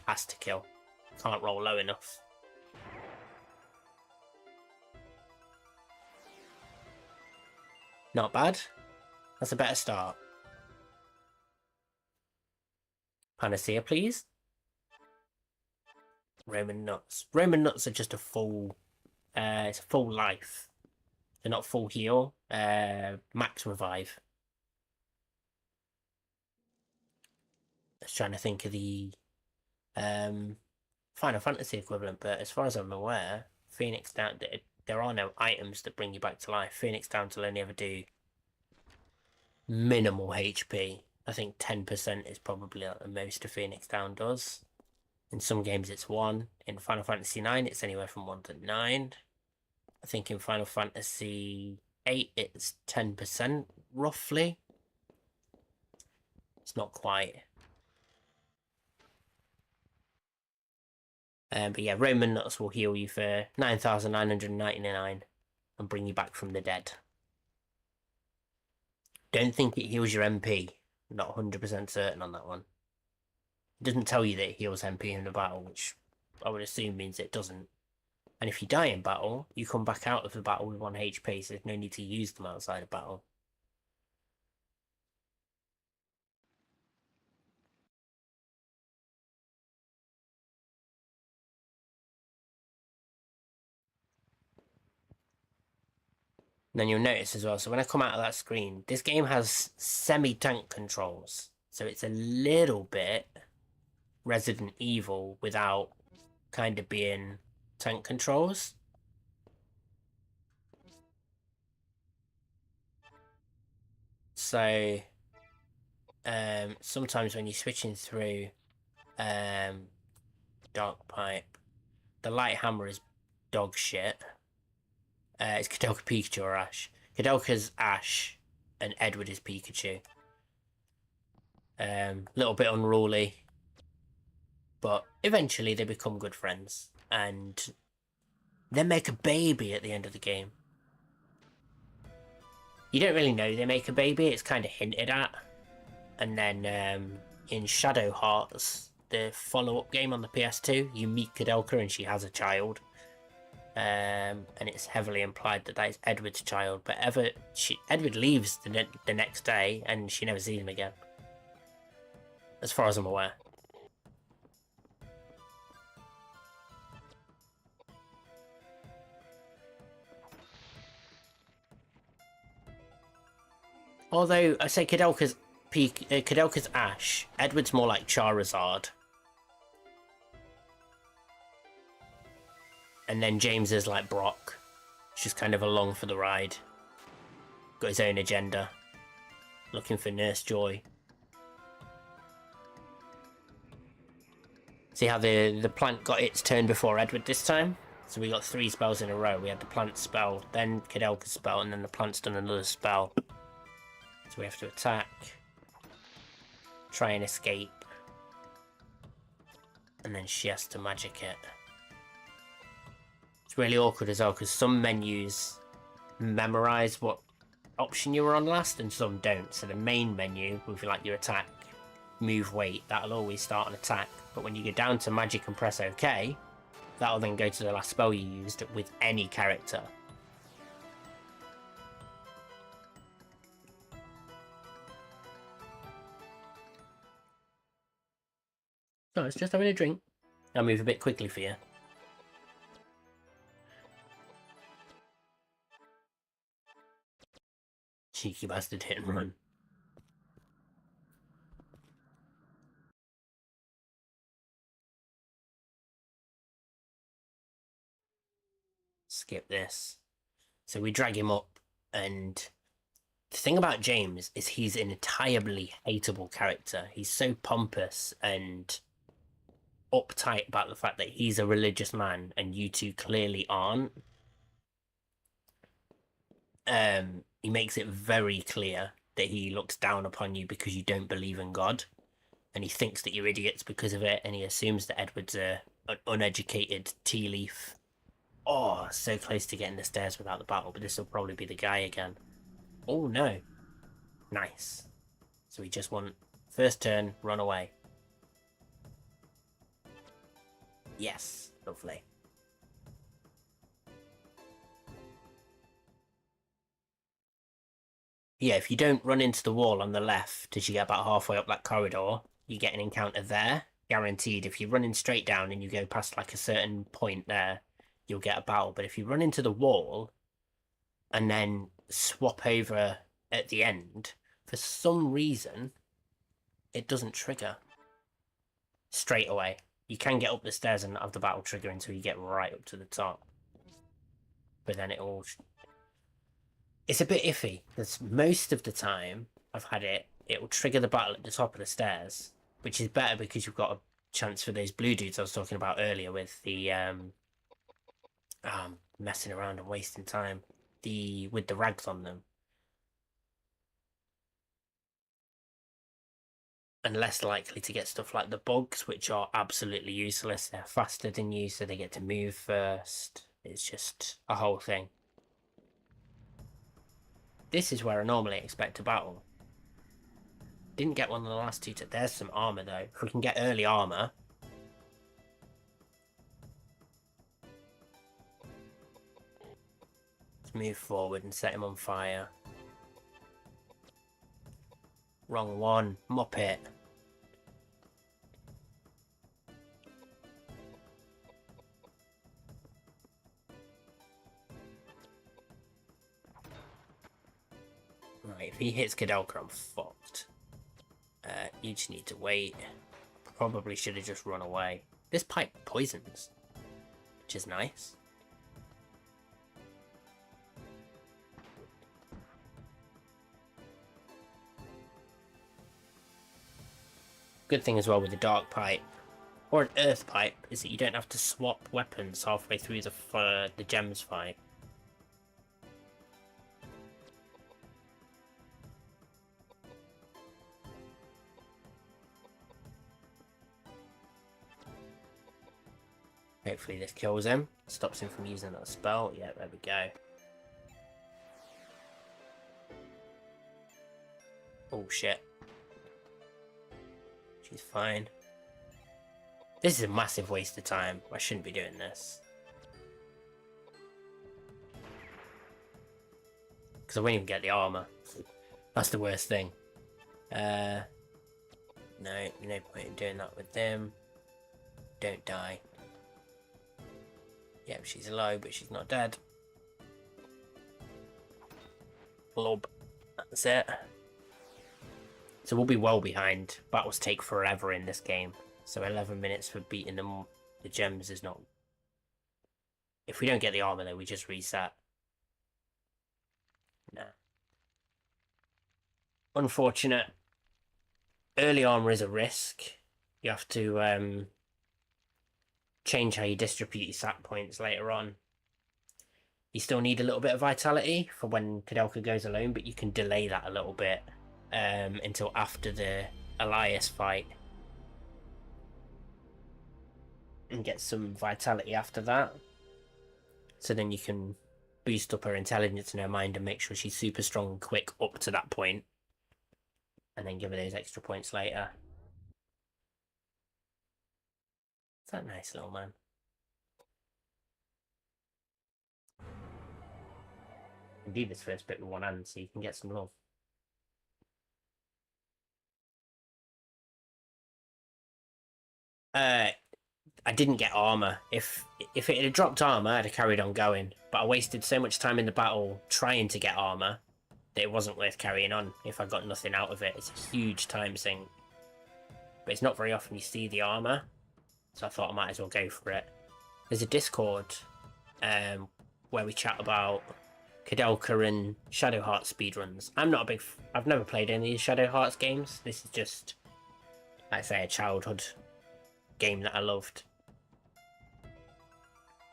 has to kill. Can't roll low enough. Not bad. That's a better start. Panacea, please. Roman nuts. Roman nuts are just a full, it's a full life. They're not full heal. Max revive. I was trying to think of the Final Fantasy equivalent, but as far as I'm aware, Phoenix Down, there are no items that bring you back to life. Phoenix Downs will only ever do minimal HP. I think 10% is probably like the most a Phoenix Down does. In some games it's 1. In Final Fantasy 9 it's anywhere from 1 to 9. I think in Final Fantasy 8 it's 10% roughly. It's not quite. But yeah, Roman nuts will heal you for 9,999 and bring you back from the dead. Don't think it heals your MP. Not 100% certain on that one. It doesn't tell you that it heals MP in the battle, which I would assume means it doesn't. And if you die in battle, you come back out of the battle with 1 HP, so there's no need to use them outside of battle. And then you'll notice as well, so when I come out of that screen, this game has semi-tank controls. So it's a little bit Resident Evil without kind of being tank controls. So sometimes when you're switching through Dark Pipe, the light hammer is dog shit. It's Koudelka, Pikachu, or Ash. Koudelka's Ash, and Edward is Pikachu. Little bit unruly, but eventually they become good friends, and they make a baby at the end of the game. You don't really know they make a baby, it's kind of hinted at. And then in Shadow Hearts, the follow-up game on the PS2, you meet Koudelka and she has a child. And it's heavily implied that is Edward's child, but Edward leaves the next day and she never sees him again, as far as I'm aware. Although I say Koudelka's Ash, Edward's more like Charizard. And then James is like Brock. He's just kind of along for the ride. Got his own agenda. Looking for Nurse Joy. See how the plant got its turn before Edward this time? So we got 3 spells in a row. We had the plant spell, then Koudelka's spell, and then the plant's done another spell. So we have to attack. Try and escape. And then she has to magic it. It's really awkward as well, because some menus memorize what option you were on last, and some don't. So the main menu, with like your attack, move, wait, that'll always start an attack. But when you go down to magic and press OK, that'll then go to the last spell you used with any character. So it's just having a drink. I'll move a bit quickly for you. Cheeky bastard, hit and run. Skip this. So we drag him up, and the thing about James is he's an entirely hateable character. He's so pompous and uptight about the fact that he's a religious man and you two clearly aren't. He makes it very clear that he looks down upon you because you don't believe in God, and he thinks that you're idiots because of it, and he assumes that Edward's an uneducated tea leaf. Oh, so close to getting the stairs without the battle, but this will probably be the guy again. Oh no. Nice. So we just want first turn, run away. Yes, lovely. Yeah, if you don't run into the wall on the left as you get about halfway up that corridor, you get an encounter there, guaranteed. If you're running straight down and you go past like a certain point there, you'll get a battle. But if you run into the wall and then swap over at the end, for some reason, it doesn't trigger straight away. You can get up the stairs and not have the battle trigger until you get right up to the top. But then it's a bit iffy, because most of the time I've had it will trigger the battle at the top of the stairs, which is better because you've got a chance for those blue dudes I was talking about earlier with the messing around and wasting time with the rags on them. And less likely to get stuff like the bugs, which are absolutely useless. They're faster than you, so they get to move first. It's just a whole thing. This is where I normally expect a battle. Didn't get one of the last two. There's some armor, though. If we can get early armor... Let's move forward and set him on fire. Wrong one. Muppet. Right, if he hits Koudelka, I'm fucked. You just need to wait. Probably should have just run away. This pipe poisons, which is nice. Good thing as well with the dark pipe or an earth pipe is that you don't have to swap weapons halfway through the gems fight. Hopefully this kills him, stops him from using that spell. Yeah, there we go. Oh shit. She's fine. This is a massive waste of time. I shouldn't be doing this. Because I won't even get the armor. That's the worst thing. No point in doing that with them. Don't die. Yep, she's alive, but she's not dead. Blob. That's it. So we'll be well behind. Battles take forever in this game. So 11 minutes for beating the gems is not... If we don't get the armor, though, we just reset. Nah. Unfortunate. Early armor is a risk. You have to change how you distribute your sat points later on. You still need a little bit of vitality for when Koudelka goes alone, but you can delay that a little bit until after the Elias fight. And get some vitality after that. So then you can boost up her intelligence and her mind and make sure she's super strong and quick up to that point. And then give her those extra points later. Is that nice little man? And do this first bit with one hand so you can get some love. I didn't get armor. If it had dropped armor, I'd have carried on going. But I wasted so much time in the battle trying to get armor that it wasn't worth carrying on if I got nothing out of it. It's a huge time sink. But it's not very often you see the armor. So I thought I might as well go for it. There's a Discord where we chat about Koudelka and Shadow Hearts speedruns. I'm not a big... I've never played any of the Shadow Hearts games. This is just, like I say, a childhood game that I loved.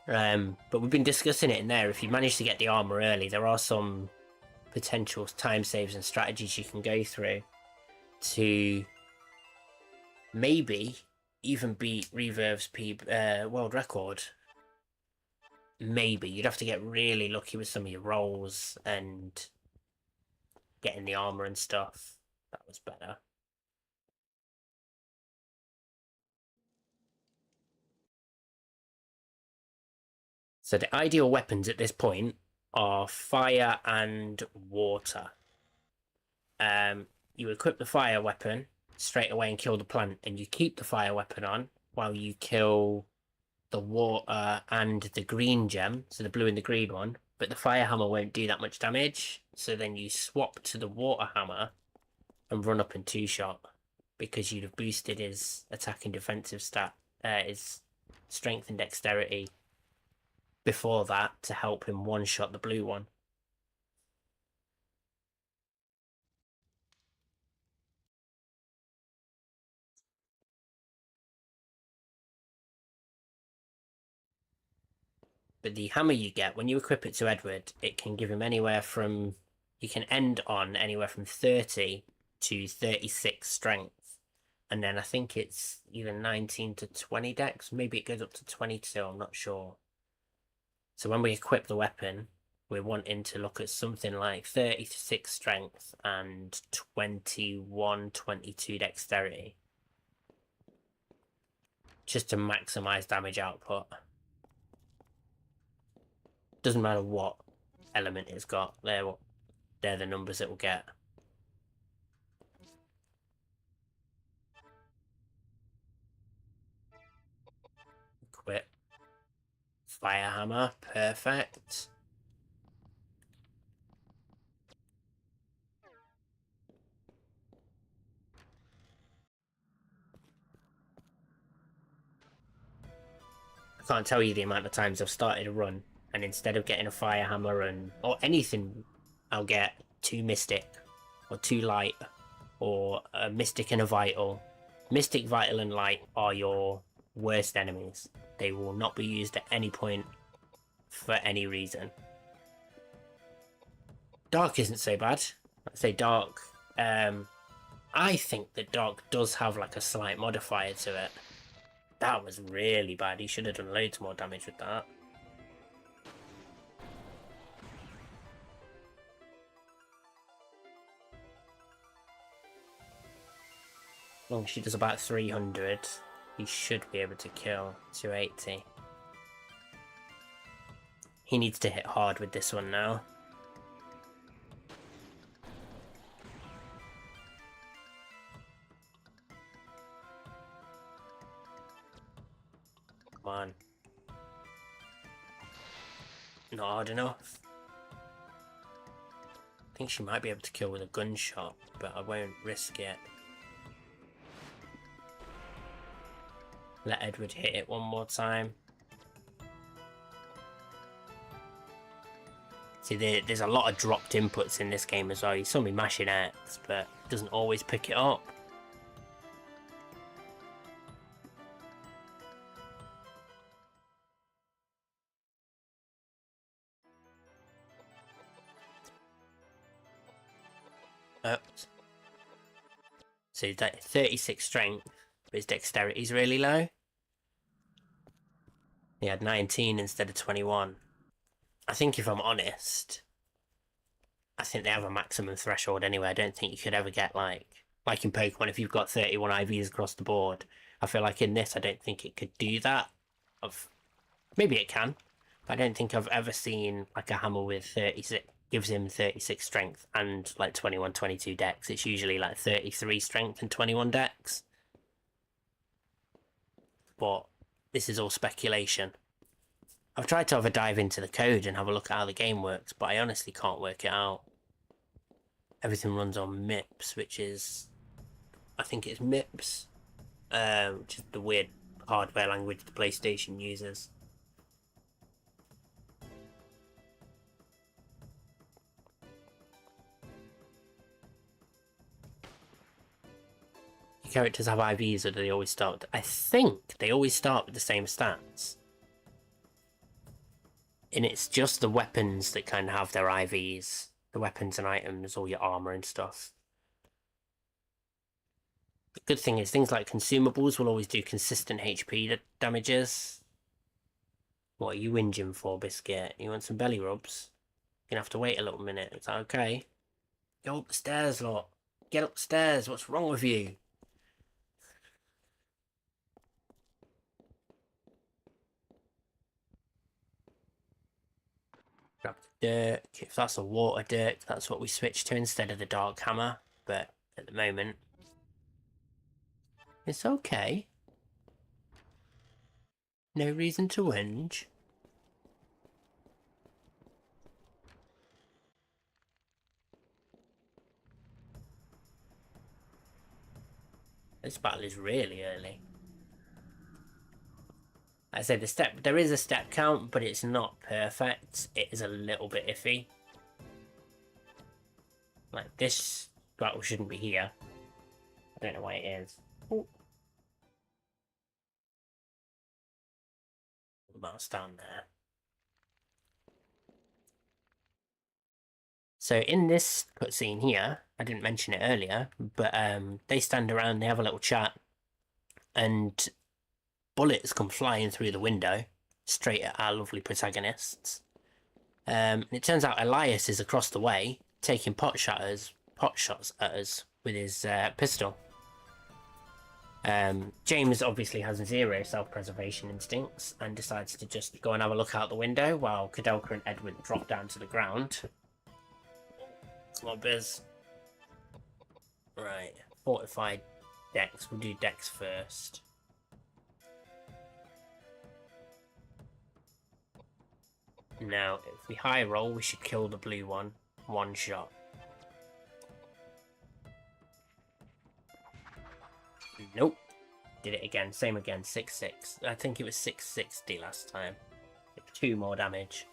But we've been discussing it in there. If you manage to get the armor early, there are some potential time saves and strategies you can go through to maybe even beat Reverve's world record. Maybe. You'd have to get really lucky with some of your rolls and getting the armor and stuff. That was better. So the ideal weapons at this point are fire and water. You equip the fire weapon straight away and kill the plant, and you keep the fire weapon on while you kill the water and the green gem, so the blue and the green one, but the fire hammer won't do that much damage. So then you swap to the water hammer and run up and two-shot, because you'd have boosted his attack and defensive stat, his strength and dexterity before that to help him one-shot the blue one. But the hammer you get, when you equip it to Edward, it can give him anywhere from... You can end on anywhere from 30 to 36 strength. And then I think it's either 19 to 20 dex. Maybe it goes up to 22, I'm not sure. So when we equip the weapon, we're wanting to look at something like 36 strength and 21, 22 dexterity. Just to maximize damage output. Doesn't matter what element it's got, they're the numbers it will get. Equip. Fire hammer, perfect. I can't tell you the amount of times I've started a run, and instead of getting a fire hammer or anything, I'll get 2 mystic, or 2 light, or a mystic and a vital. Mystic, vital, and light are your worst enemies. They will not be used at any point for any reason. Dark isn't so bad. I'd say dark. I think that dark does have like a slight modifier to it. That was really bad. He should have done loads more damage with that. As long as she does about 300, he should be able to kill 280. He needs to hit hard with this one now. Come on. Not hard enough. I think she might be able to kill with a gunshot, but I won't risk it. Let Edward hit it one more time. See, there's a lot of dropped inputs in this game as well. You saw me mashing X, but it doesn't always pick it up. So that 36 strength, but his dexterity's really low. He had 19 instead of 21. I think if I'm honest, I think they have a maximum threshold anyway. I don't think you could ever get like in Pokemon, if you've got 31 IVs across the board. I feel like in this, I don't think it could do that. Maybe it can, but I don't think I've ever seen like a hammer with 36, gives him 36 strength and like 21, 22 dex. It's usually like 33 strength and 21 dex. But this is all speculation. I've tried to have a dive into the code and have a look at how the game works, but I honestly can't work it out. Everything runs on MIPS, which is... I think it's MIPS, which is the weird hardware language the PlayStation uses. Your characters have IVs, or do they always start? I think they always start with the same stats. And it's just the weapons that kind of have their IVs. The weapons and items, all your armor and stuff. The good thing is things like consumables will always do consistent HP damages. What are you whinging for, Biscuit? You want some belly rubs? You're gonna have to wait a little minute. Is that okay? Go up the stairs, lot. Get upstairs. What's wrong with you? Grab the dirk. If that's a water dirk, that's what we switch to instead of the dark hammer. But at the moment, It's okay. No reason to whinge. This battle is really early. I say there is a step count, but it's not perfect. It is a little bit iffy. Like, this battle shouldn't be here. I don't know why it is. Oh. Mouse down there. So in this cutscene here, I didn't mention it earlier, but they stand around, they have a little chat, and bullets come flying through the window, straight at our lovely protagonists. And it turns out Elias is across the way, taking pot shots at us with his pistol. James obviously has zero self-preservation instincts and decides to just go and have a look out the window while Koudelka and Edward drop down to the ground. Come on, Biz. Right, fortified decks. We'll do decks first. Now, if we high roll, we should kill the blue one shot. Nope. Did it again. Same again. 6-6. I think it was 660 last time. 2 more damage.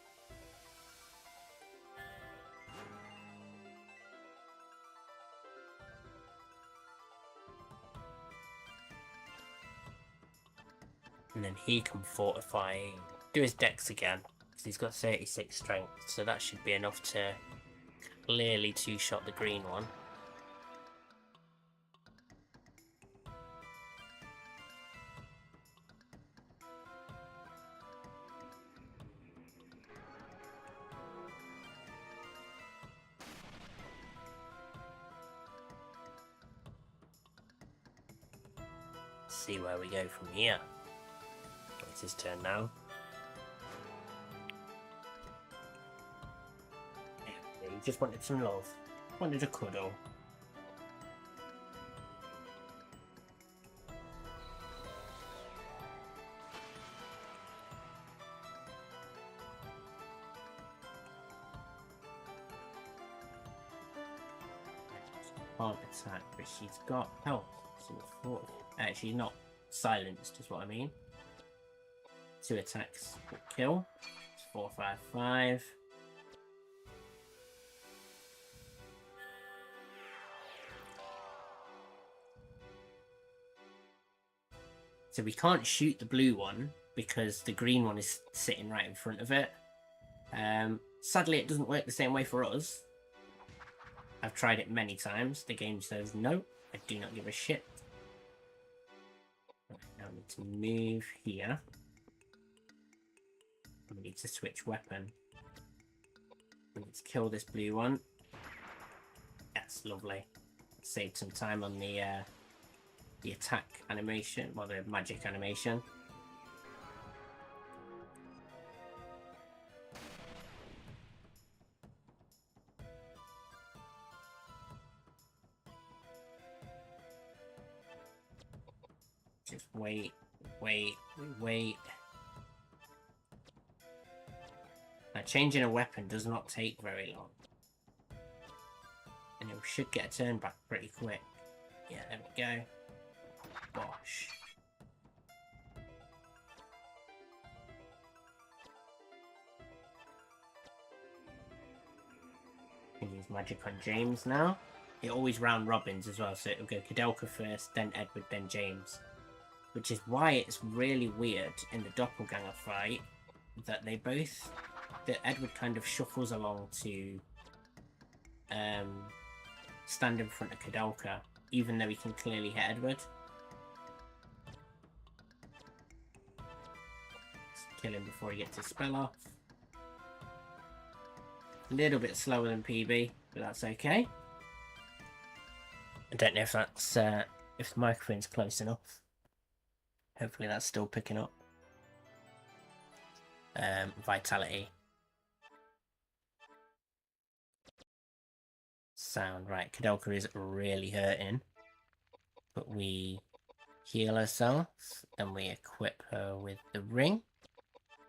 And then he can fortify. Do his dex again. Because he's got 36 strength. So that should be enough to clearly 2-shot the green one. See where we go from here. It's his turn now. He just wanted some love. Wanted a cuddle. Can't attack, but she's got health. So she's not silenced, is what I mean. 2 attacks will kill. It's 4-5-5. So we can't shoot the blue one because the green one is sitting right in front of it. Sadly, it doesn't work the same way for us. I've tried it many times. The game says no, I do not give a shit. Right, now we need to move here. We need to switch weapon. We need to kill this blue one. That's lovely. Saved some time on the attack animation, well, the magic animation. Just wait. Now, changing a weapon does not take very long. And it should get a turn back pretty quick. Yeah, there we go. Bosh. Can use magic on James now. It always round robins as well, so it'll go Koudelka first, then Edward, then James. Which is why it's really weird in the doppelganger fight that Edward kind of shuffles along to stand in front of Koudelka, even though he can clearly hit Edward. Let's kill him before he gets his spell off. A little bit slower than PB, but that's okay. I don't know if that's if the microphone's close enough. Hopefully that's still picking up. Vitality. Sound. Right, Koudelka is really hurting. But we heal herself. Then we equip her with the ring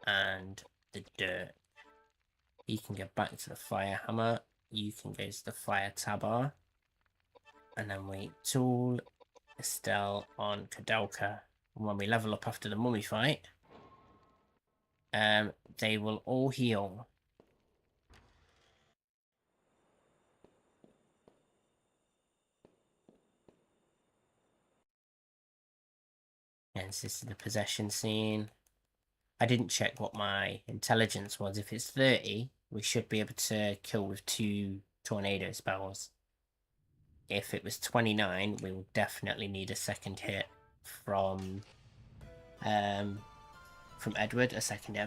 and the dirt. You can go back to the fire hammer. You can go to the fire tabard. And then we tool Estelle on Koudelka. And when we level up after the mummy fight, they will all heal. And this is the possession scene. I didn't check what my intelligence was. If it's 30, we should be able to kill with 2 tornado spells. If it was 29, we will definitely need a second hit from Edward.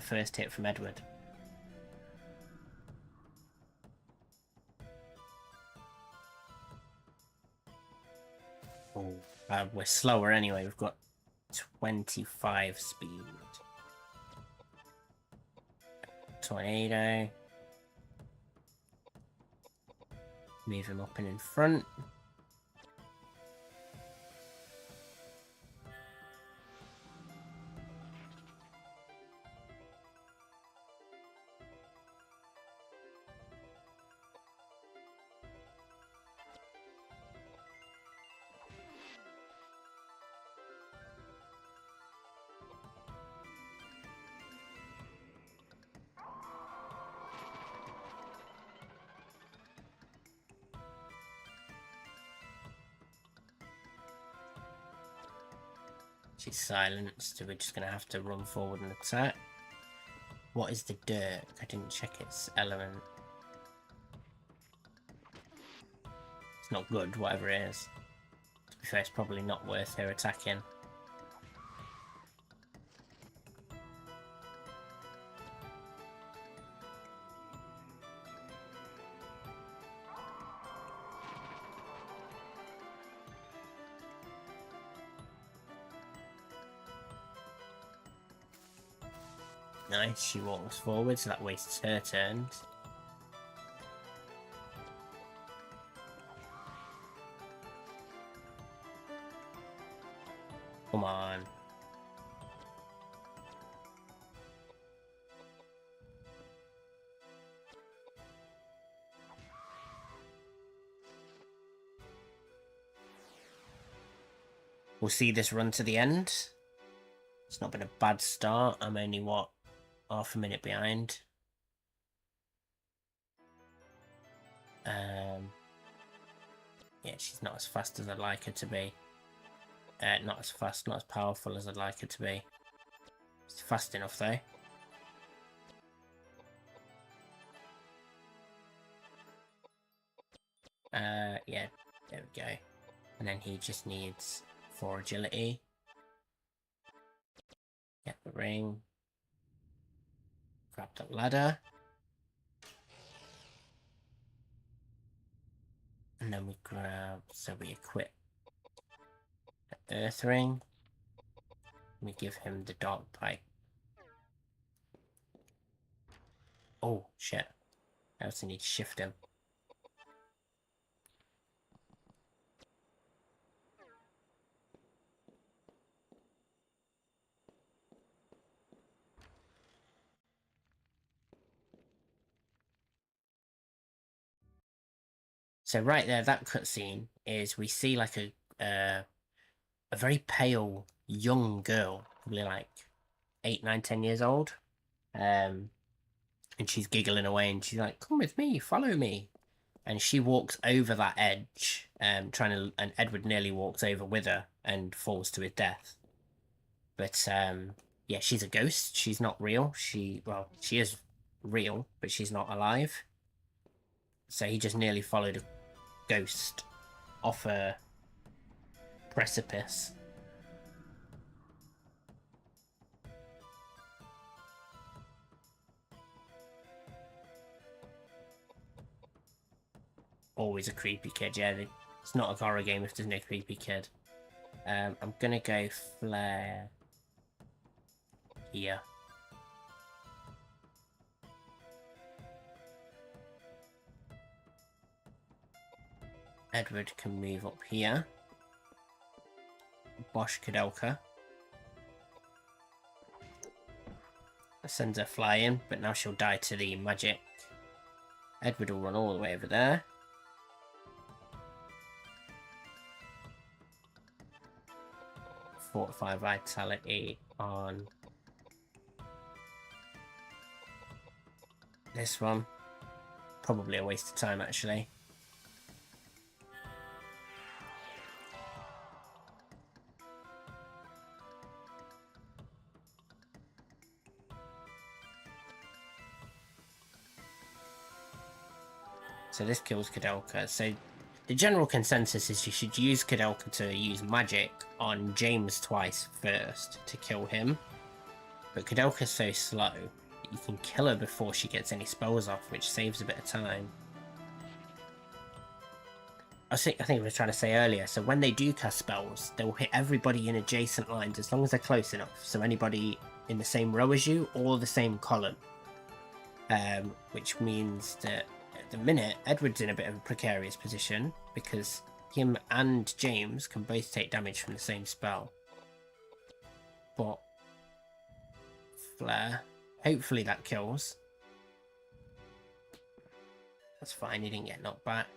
First hit from Edward. Oh, we're slower anyway. We've got 25 speed. Tornado. Move him up and in front. She's silenced, so we're just going to have to run forward and attack. What is the dirt? I didn't check its element. It's not good, whatever it is. To be fair, it's probably not worth her attacking. Nice, she walks forward, so that wastes her turns. Come on. We'll see this run to the end. It's not been a bad start. I'm only, what, half a minute behind. Yeah, she's not as fast as I'd like her to be. Not as fast, not as powerful as I'd like her to be. It's fast enough though. Yeah, there we go. And then he just needs 4 agility. Get the ring. Grab the ladder. And then we grab, so we equip the earth ring. We give him the dark pipe. Oh, shit. I also need to shift him. So right there, that cutscene is we see like a very pale young girl, probably like 8, 9, 10 years old. And she's giggling away and she's like, "Come with me, follow me." And she walks over that edge, and Edward nearly walks over with her and falls to his death. But yeah, she's a ghost. She's not real. She is real, but she's not alive. So he just nearly followed a ghost off a precipice. Always a creepy kid, yeah. It's not a horror game if there's no creepy kid. I'm gonna go flare here. Edward can move up here. bosh Koudelka. That sends her flying, but now she'll die to the magic. Edward will run all the way over there. Fortify vitality on this one. Probably a waste of time, actually. So this kills Koudelka. So the general consensus is you should use Koudelka to use magic on James twice first to kill him. But Koudelka's so slow that you can kill her before she gets any spells off, which saves a bit of time. I think I was trying to say earlier, so when they do cast spells, they'll hit everybody in adjacent lines as long as they're close enough. So anybody in the same row as you or the same column. Which means that at the minute, Edward's in a bit of a precarious position because him and James can both take damage from the same spell. But Flare, hopefully that kills. That's fine, he didn't get knocked back.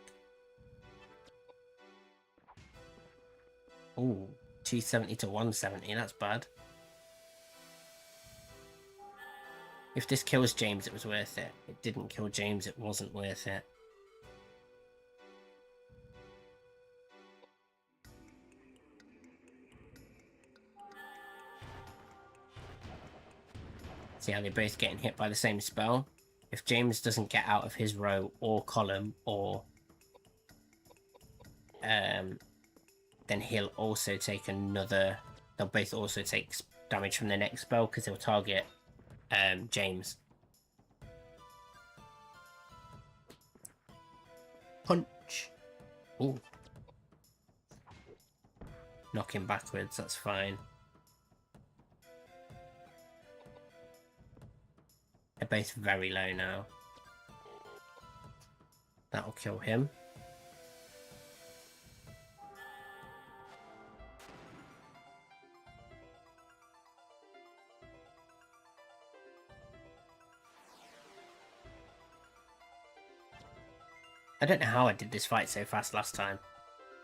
Ooh, 270 to 170, that's bad. If this kills James, it was worth it. It didn't kill James, it wasn't worth it. See how they're both getting hit by the same spell? If James doesn't get out of his row or column, or then he'll also take another... They'll both also take damage from the next spell because he'll target James. Punch. Ooh. Knock him backwards, that's fine. They're both very low now. That'll kill him. I don't know how I did this fight so fast last time.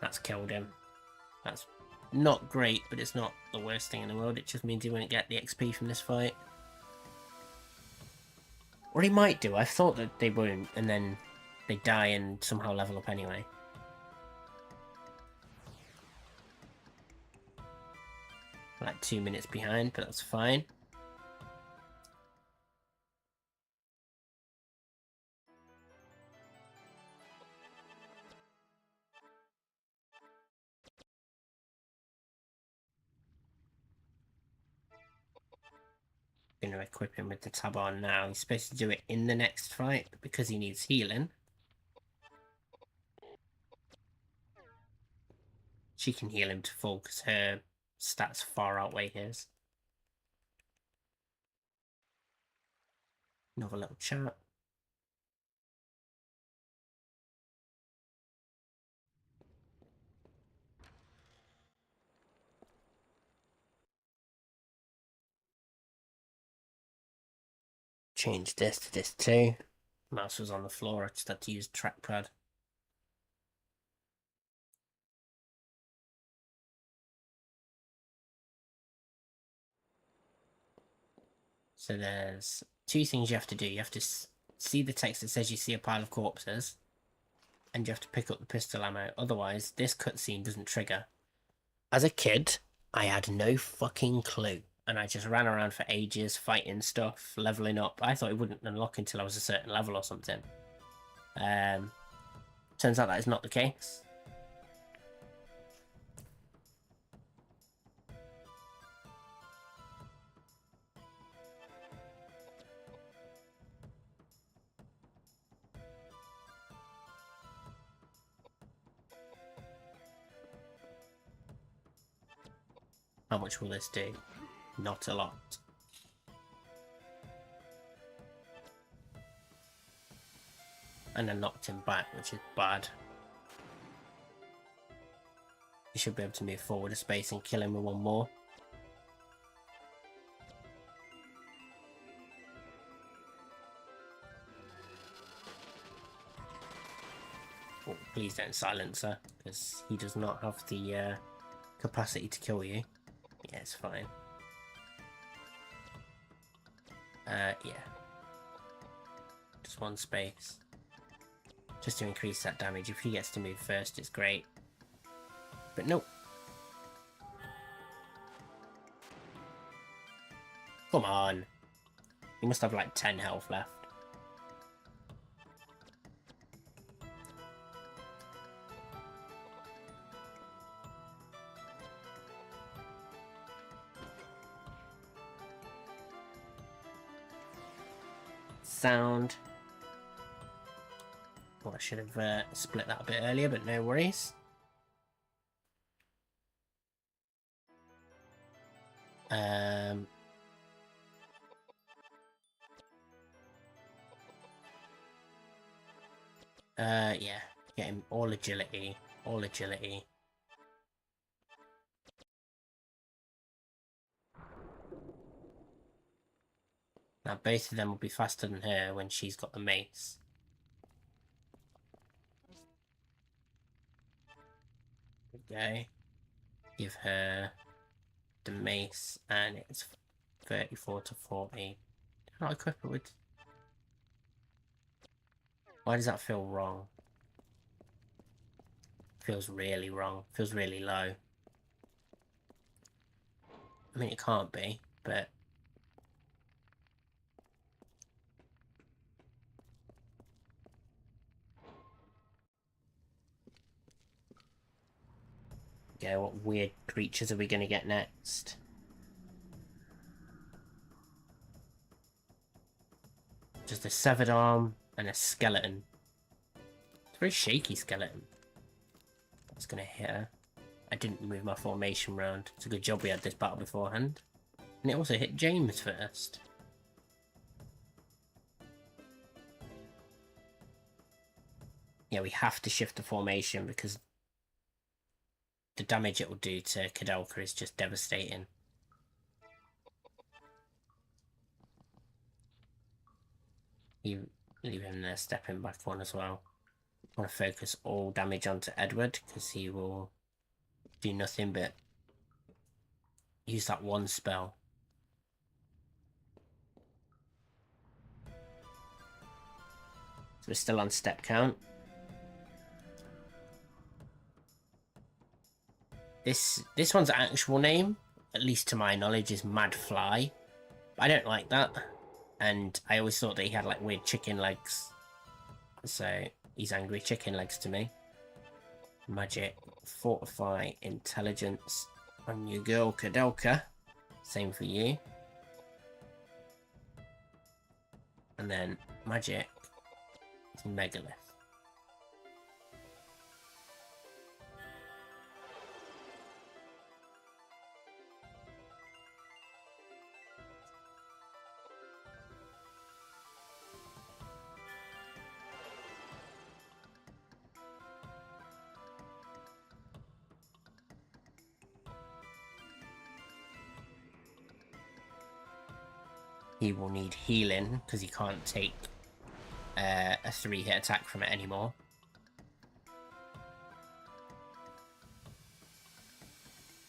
That's killed him. That's not great, but it's not the worst thing in the world. It just means he won't get the XP from this fight. Or he might do. I thought that they won't, and then they die and somehow level up anyway. Like 2 minutes behind, but that's fine. Going to equip him with the tab on now. He's supposed to do it in the next fight because he needs healing. She can heal him to full because her stats far outweigh his. Another little chat. Change this to this too. Mouse was on the floor, I just had to use trackpad. So there's two things you have to do. You have to see the text that says you see a pile of corpses, and you have to pick up the pistol ammo. Otherwise, this cutscene doesn't trigger. As a kid, I had no fucking clue, and I just ran around for ages, fighting stuff, leveling up. I thought it wouldn't unlock until I was a certain level or something. Turns out that is not the case. How much will this do? Not a lot. And I knocked him back, which is bad. You should be able to move forward a space and kill him with one more. Oh, please don't silence her, because he does not have the capacity to kill you. Yeah, it's fine. Yeah. Just one space. Just to increase that damage. If he gets to move first, it's great. But nope. Come on. He must have like 10 health left. Sound. Well, I should have split that a bit earlier, but no worries. Yeah. Get him all agility. All agility. Now both of them will be faster than her when she's got the mace. Okay. Give her the mace, and it's 34 to 40. Not equip it with. Why does that feel wrong? Feels really wrong. Feels really low. I mean, it can't be, but. Okay, what weird creatures are we going to get next? Just a severed arm and a skeleton. It's a very shaky skeleton. That's going to hit her. I didn't move my formation round. It's a good job we had this battle beforehand. And it also hit James first. Yeah, we have to shift the formation because the damage it will do to Koudelka is just devastating. You leave him there, stepping back one as well. I want to focus all damage onto Edward because he will do nothing but use that one spell. So we're still on step count. This one's actual name, at least to my knowledge, is Mad Fly. I don't like that. And I always thought that he had like weird chicken legs. So he's angry chicken legs to me. Magic, Fortify, Intelligence on your girl Koudelka. Same for you. And then Magic is Megalith. He will need healing because he can't take a 3-hit attack from it anymore.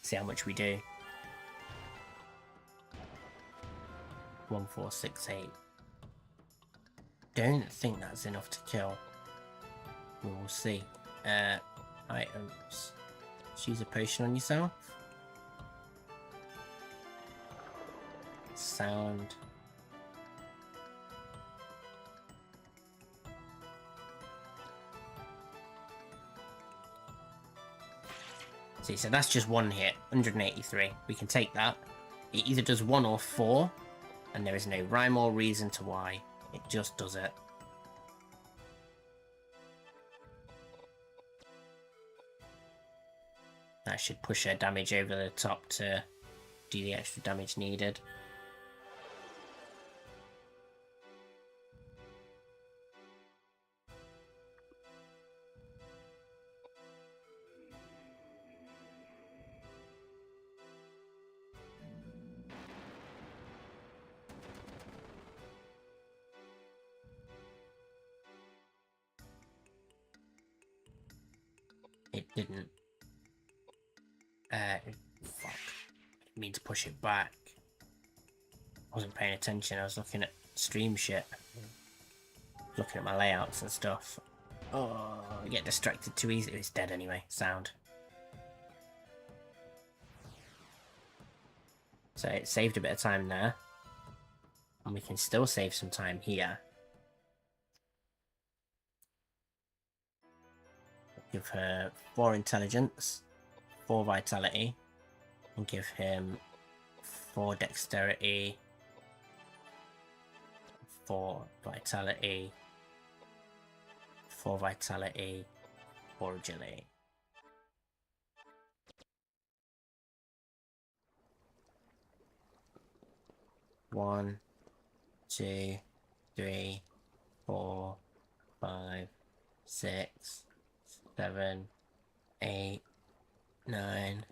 See how much we do. 1, 4, 6, 8. Don't think that's enough to kill. We will see. Items. Choose a potion on yourself. Sound. See, so that's just one hit, 183. We can take that. It either does 1 or 4, and there is no rhyme or reason to why. It just does it. That should push her damage over the top to do the extra damage needed. didn't. Fuck. I mean to push it back. I wasn't paying attention, I was looking at stream shit. Looking at my layouts and stuff. Oh, I get distracted too easily. It's dead anyway. Sound. So it saved a bit of time there. And we can still save some time here. Give her 4 intelligence, 4 vitality, and give him 4 dexterity, 4 vitality, 4 vitality, 4 agility. One, 2, 3, 4, 5, 6, 7, 8, 9,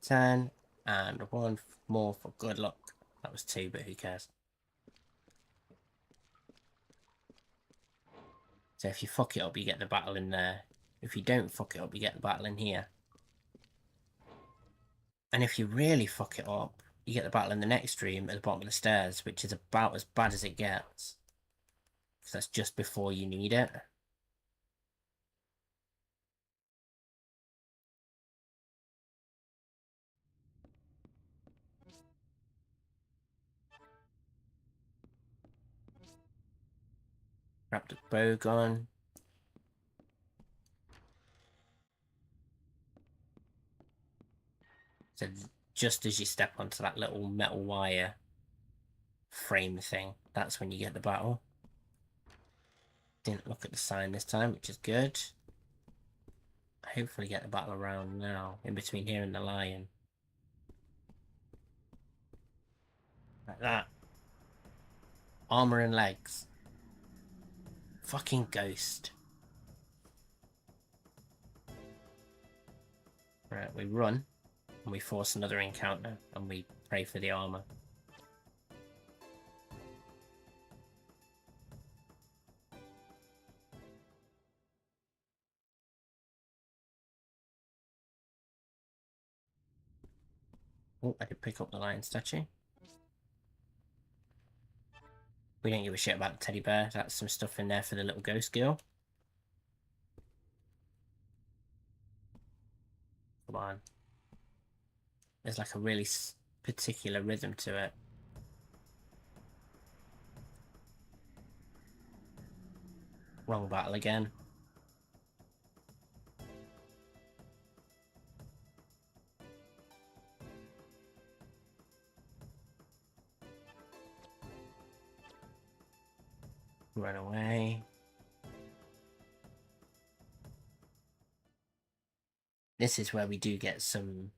10, and 1 more for good luck. That was 2, but who cares? So if you fuck it up, you get the battle in there. If you don't fuck it up, you get the battle in here. And if you really fuck it up, you get the battle in the next room at the bottom of the stairs, which is about as bad as it gets. Because that's just before you need it. Grab the bow gun. So just as you step onto that little metal wire frame thing, that's when you get the battle. Didn't look at the sign this time, which is good. Hopefully get the battle around now, in between here and the lion. Like that. Armor and legs. Fucking ghost. Right, we run, and we force another encounter, and we pray for the armor. Oh, I did pick up the lion statue. We don't give a shit about the teddy bear. That's some stuff in there for the little ghost girl. Come on. There's like a really particular rhythm to it. Wrong battle again. Run away. This is where we do get some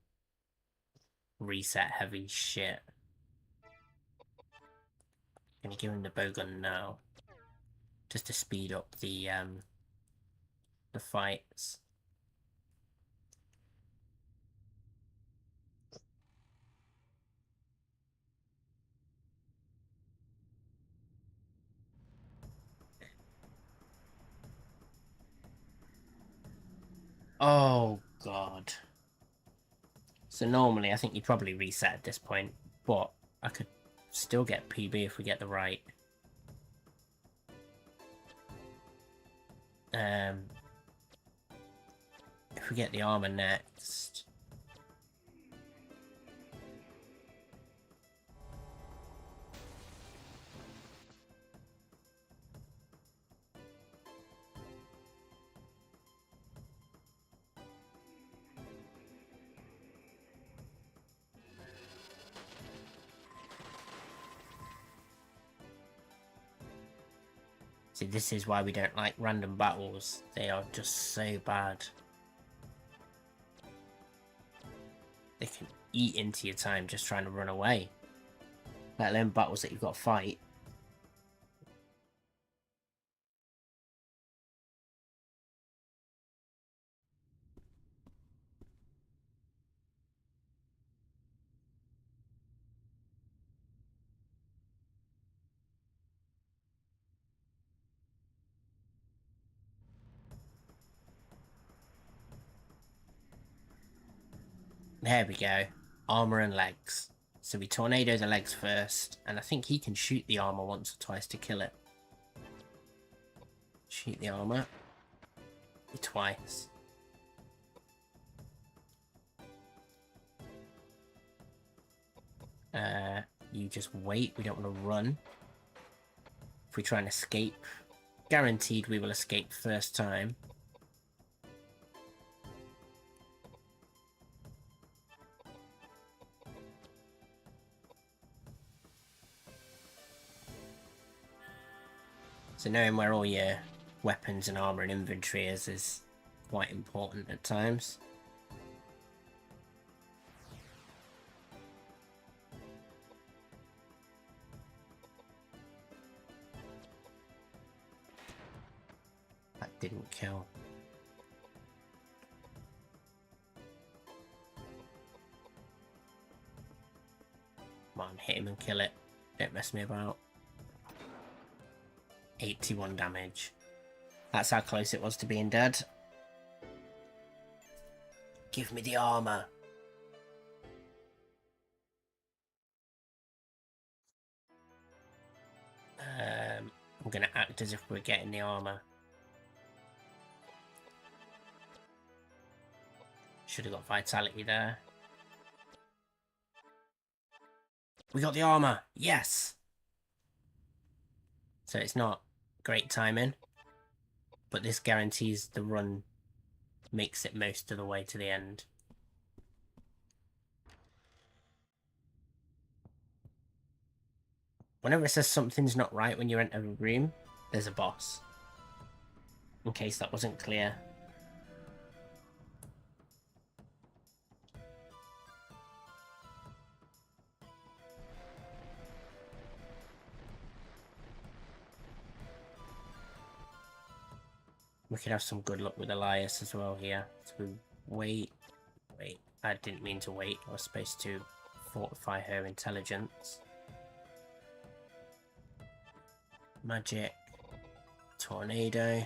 reset heavy shit. Gonna give him the bowgun now. Just to speed up the fights. Oh god. So normally I think you probably reset at this point, but I could still get PB if we get the right. If we get the armor next. See, this is why we don't like random battles. They are just so bad. They can eat into your time just trying to run away. Let alone battles that you've got to fight. There we go. Armor and legs. So we tornado the legs first, and I think he can shoot the armor once or twice to kill it. Shoot the armor. Twice. You just wait. We don't want to run. If we try and escape, guaranteed we will escape first time. So knowing where all your weapons and armor and inventory is quite important at times. That didn't kill. Come on, hit him and kill it. Don't mess me about. 81 damage. That's how close it was to being dead. Give me the armor. I'm gonna act as if we're getting the armor. Should have got vitality there. We got the armor! Yes! So it's not great timing, but this guarantees the run makes it most of the way to the end. Whenever it says something's not right when you enter a room, there's a boss. In case that wasn't clear. We could have some good luck with Elias as well here. So wait. I didn't mean to wait. I was supposed to fortify her intelligence. Magic. Tornado.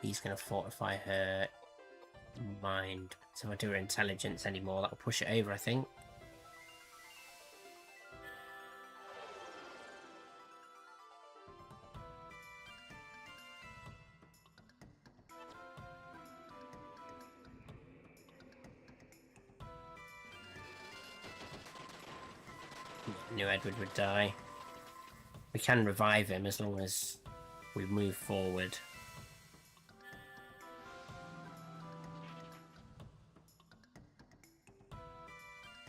He's going to fortify her mind. So if I do her intelligence anymore, that'll push it over, I think. Knew Edward would die. We can revive him as long as we move forward.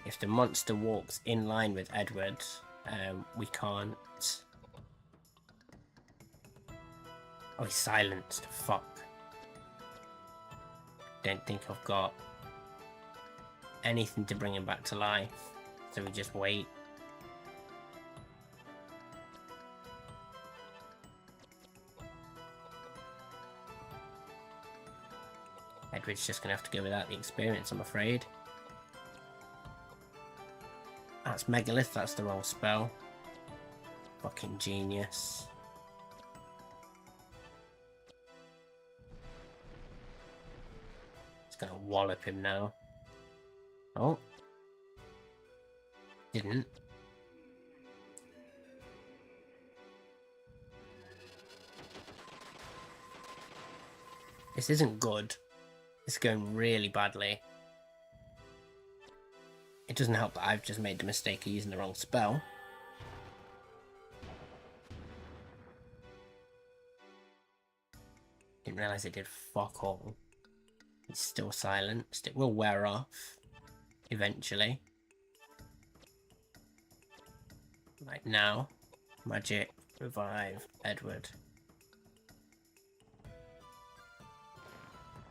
If the monster walks in line with Edward, we can't... Oh, he's silenced. Fuck. Don't think I've got anything to bring him back to life. So we just wait. Edward's just gonna have to go without the experience, I'm afraid. That's Megalith, that's the wrong spell. Fucking genius. It's gonna wallop him now. Oh. Didn't. This isn't good. It's going really badly. It doesn't help that I've just made the mistake of using the wrong spell. Didn't realise it did fuck all. It's still silenced. It will wear off eventually. Right now, magic, revive, Edward.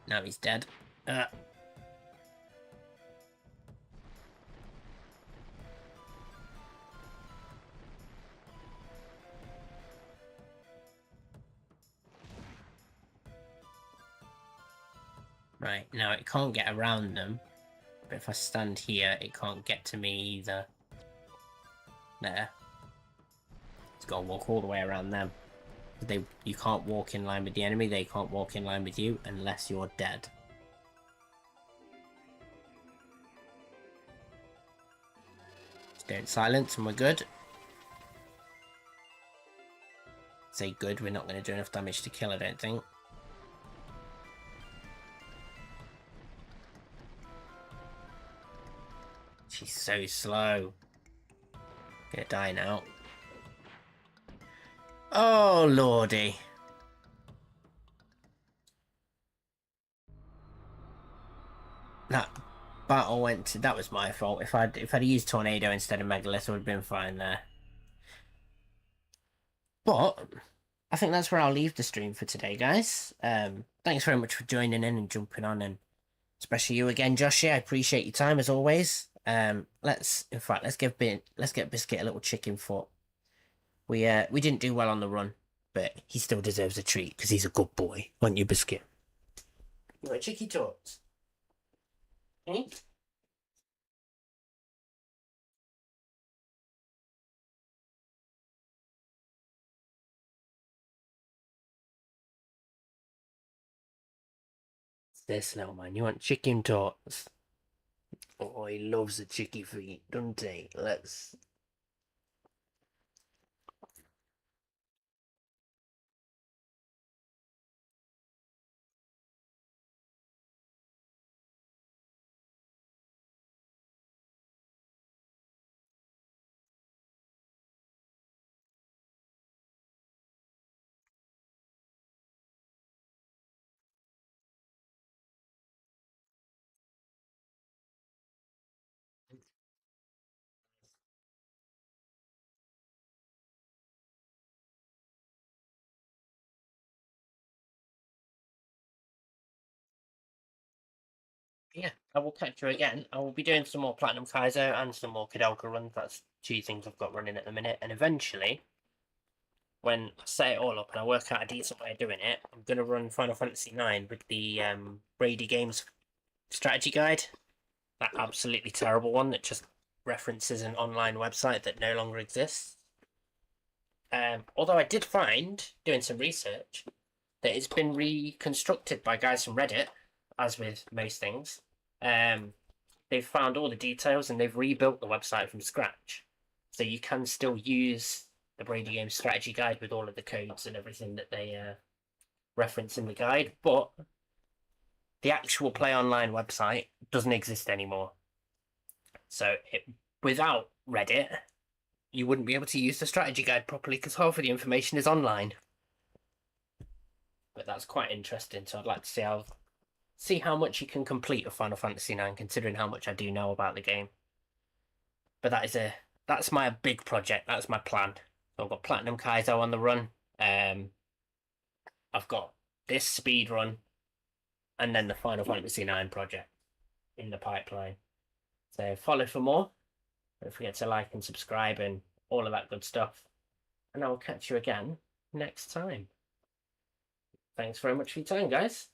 Now he's dead. Right, now it can't get around them. But if I stand here, it can't get to me either. There. It's got to walk all the way around them. You can't walk in line with the enemy, they can't walk in line with you unless you're dead. Stay in silence and we're good. Say good, we're not going to do enough damage to kill, I don't think. She's so slow. Gonna die now. Oh, lordy. That battle went to... That was my fault. If I'd used Tornado instead of Megalith, I would have been fine there. But I think that's where I'll leave the stream for today, guys. Thanks very much for joining in and jumping on, and especially you again, Josh. I appreciate your time as always. Let's get Biscuit a little chicken foot. We didn't do well on the run, but he still deserves a treat because he's a good boy, aren't you, Biscuit? You want chicky tots? Eh? This little man, you want chicken tots? Oh, he loves the chicky feet, doesn't he? Let's. Yeah, I will catch you again. I will be doing some more Platinum Kaiser and some more Koudelka runs. That's two things I've got running at the minute. And eventually, when I set it all up and I work out a decent way of doing it, I'm going to run Final Fantasy IX with the Brady Games strategy guide. That absolutely terrible one that just references an online website that no longer exists. Although I did find, doing some research, that it's been reconstructed by guys from Reddit, as with most things. They've found all the details and they've rebuilt the website from scratch. So you can still use the Brady Games strategy guide with all of the codes and everything that they reference in the guide, but the actual Play Online website doesn't exist anymore. So without Reddit, you wouldn't be able to use the strategy guide properly because half of the information is online. But that's quite interesting, so I'd like to see how much you can complete of Final Fantasy IX, considering how much I do know about the game. But that's my big project. That's my plan. So I've got Platinum Kaizo on the run. I've got this speed run, and then the Final Fantasy IX project in the pipeline. So follow for more. Don't forget to like and subscribe and all of that good stuff. And I will catch you again next time. Thanks very much for your time, guys.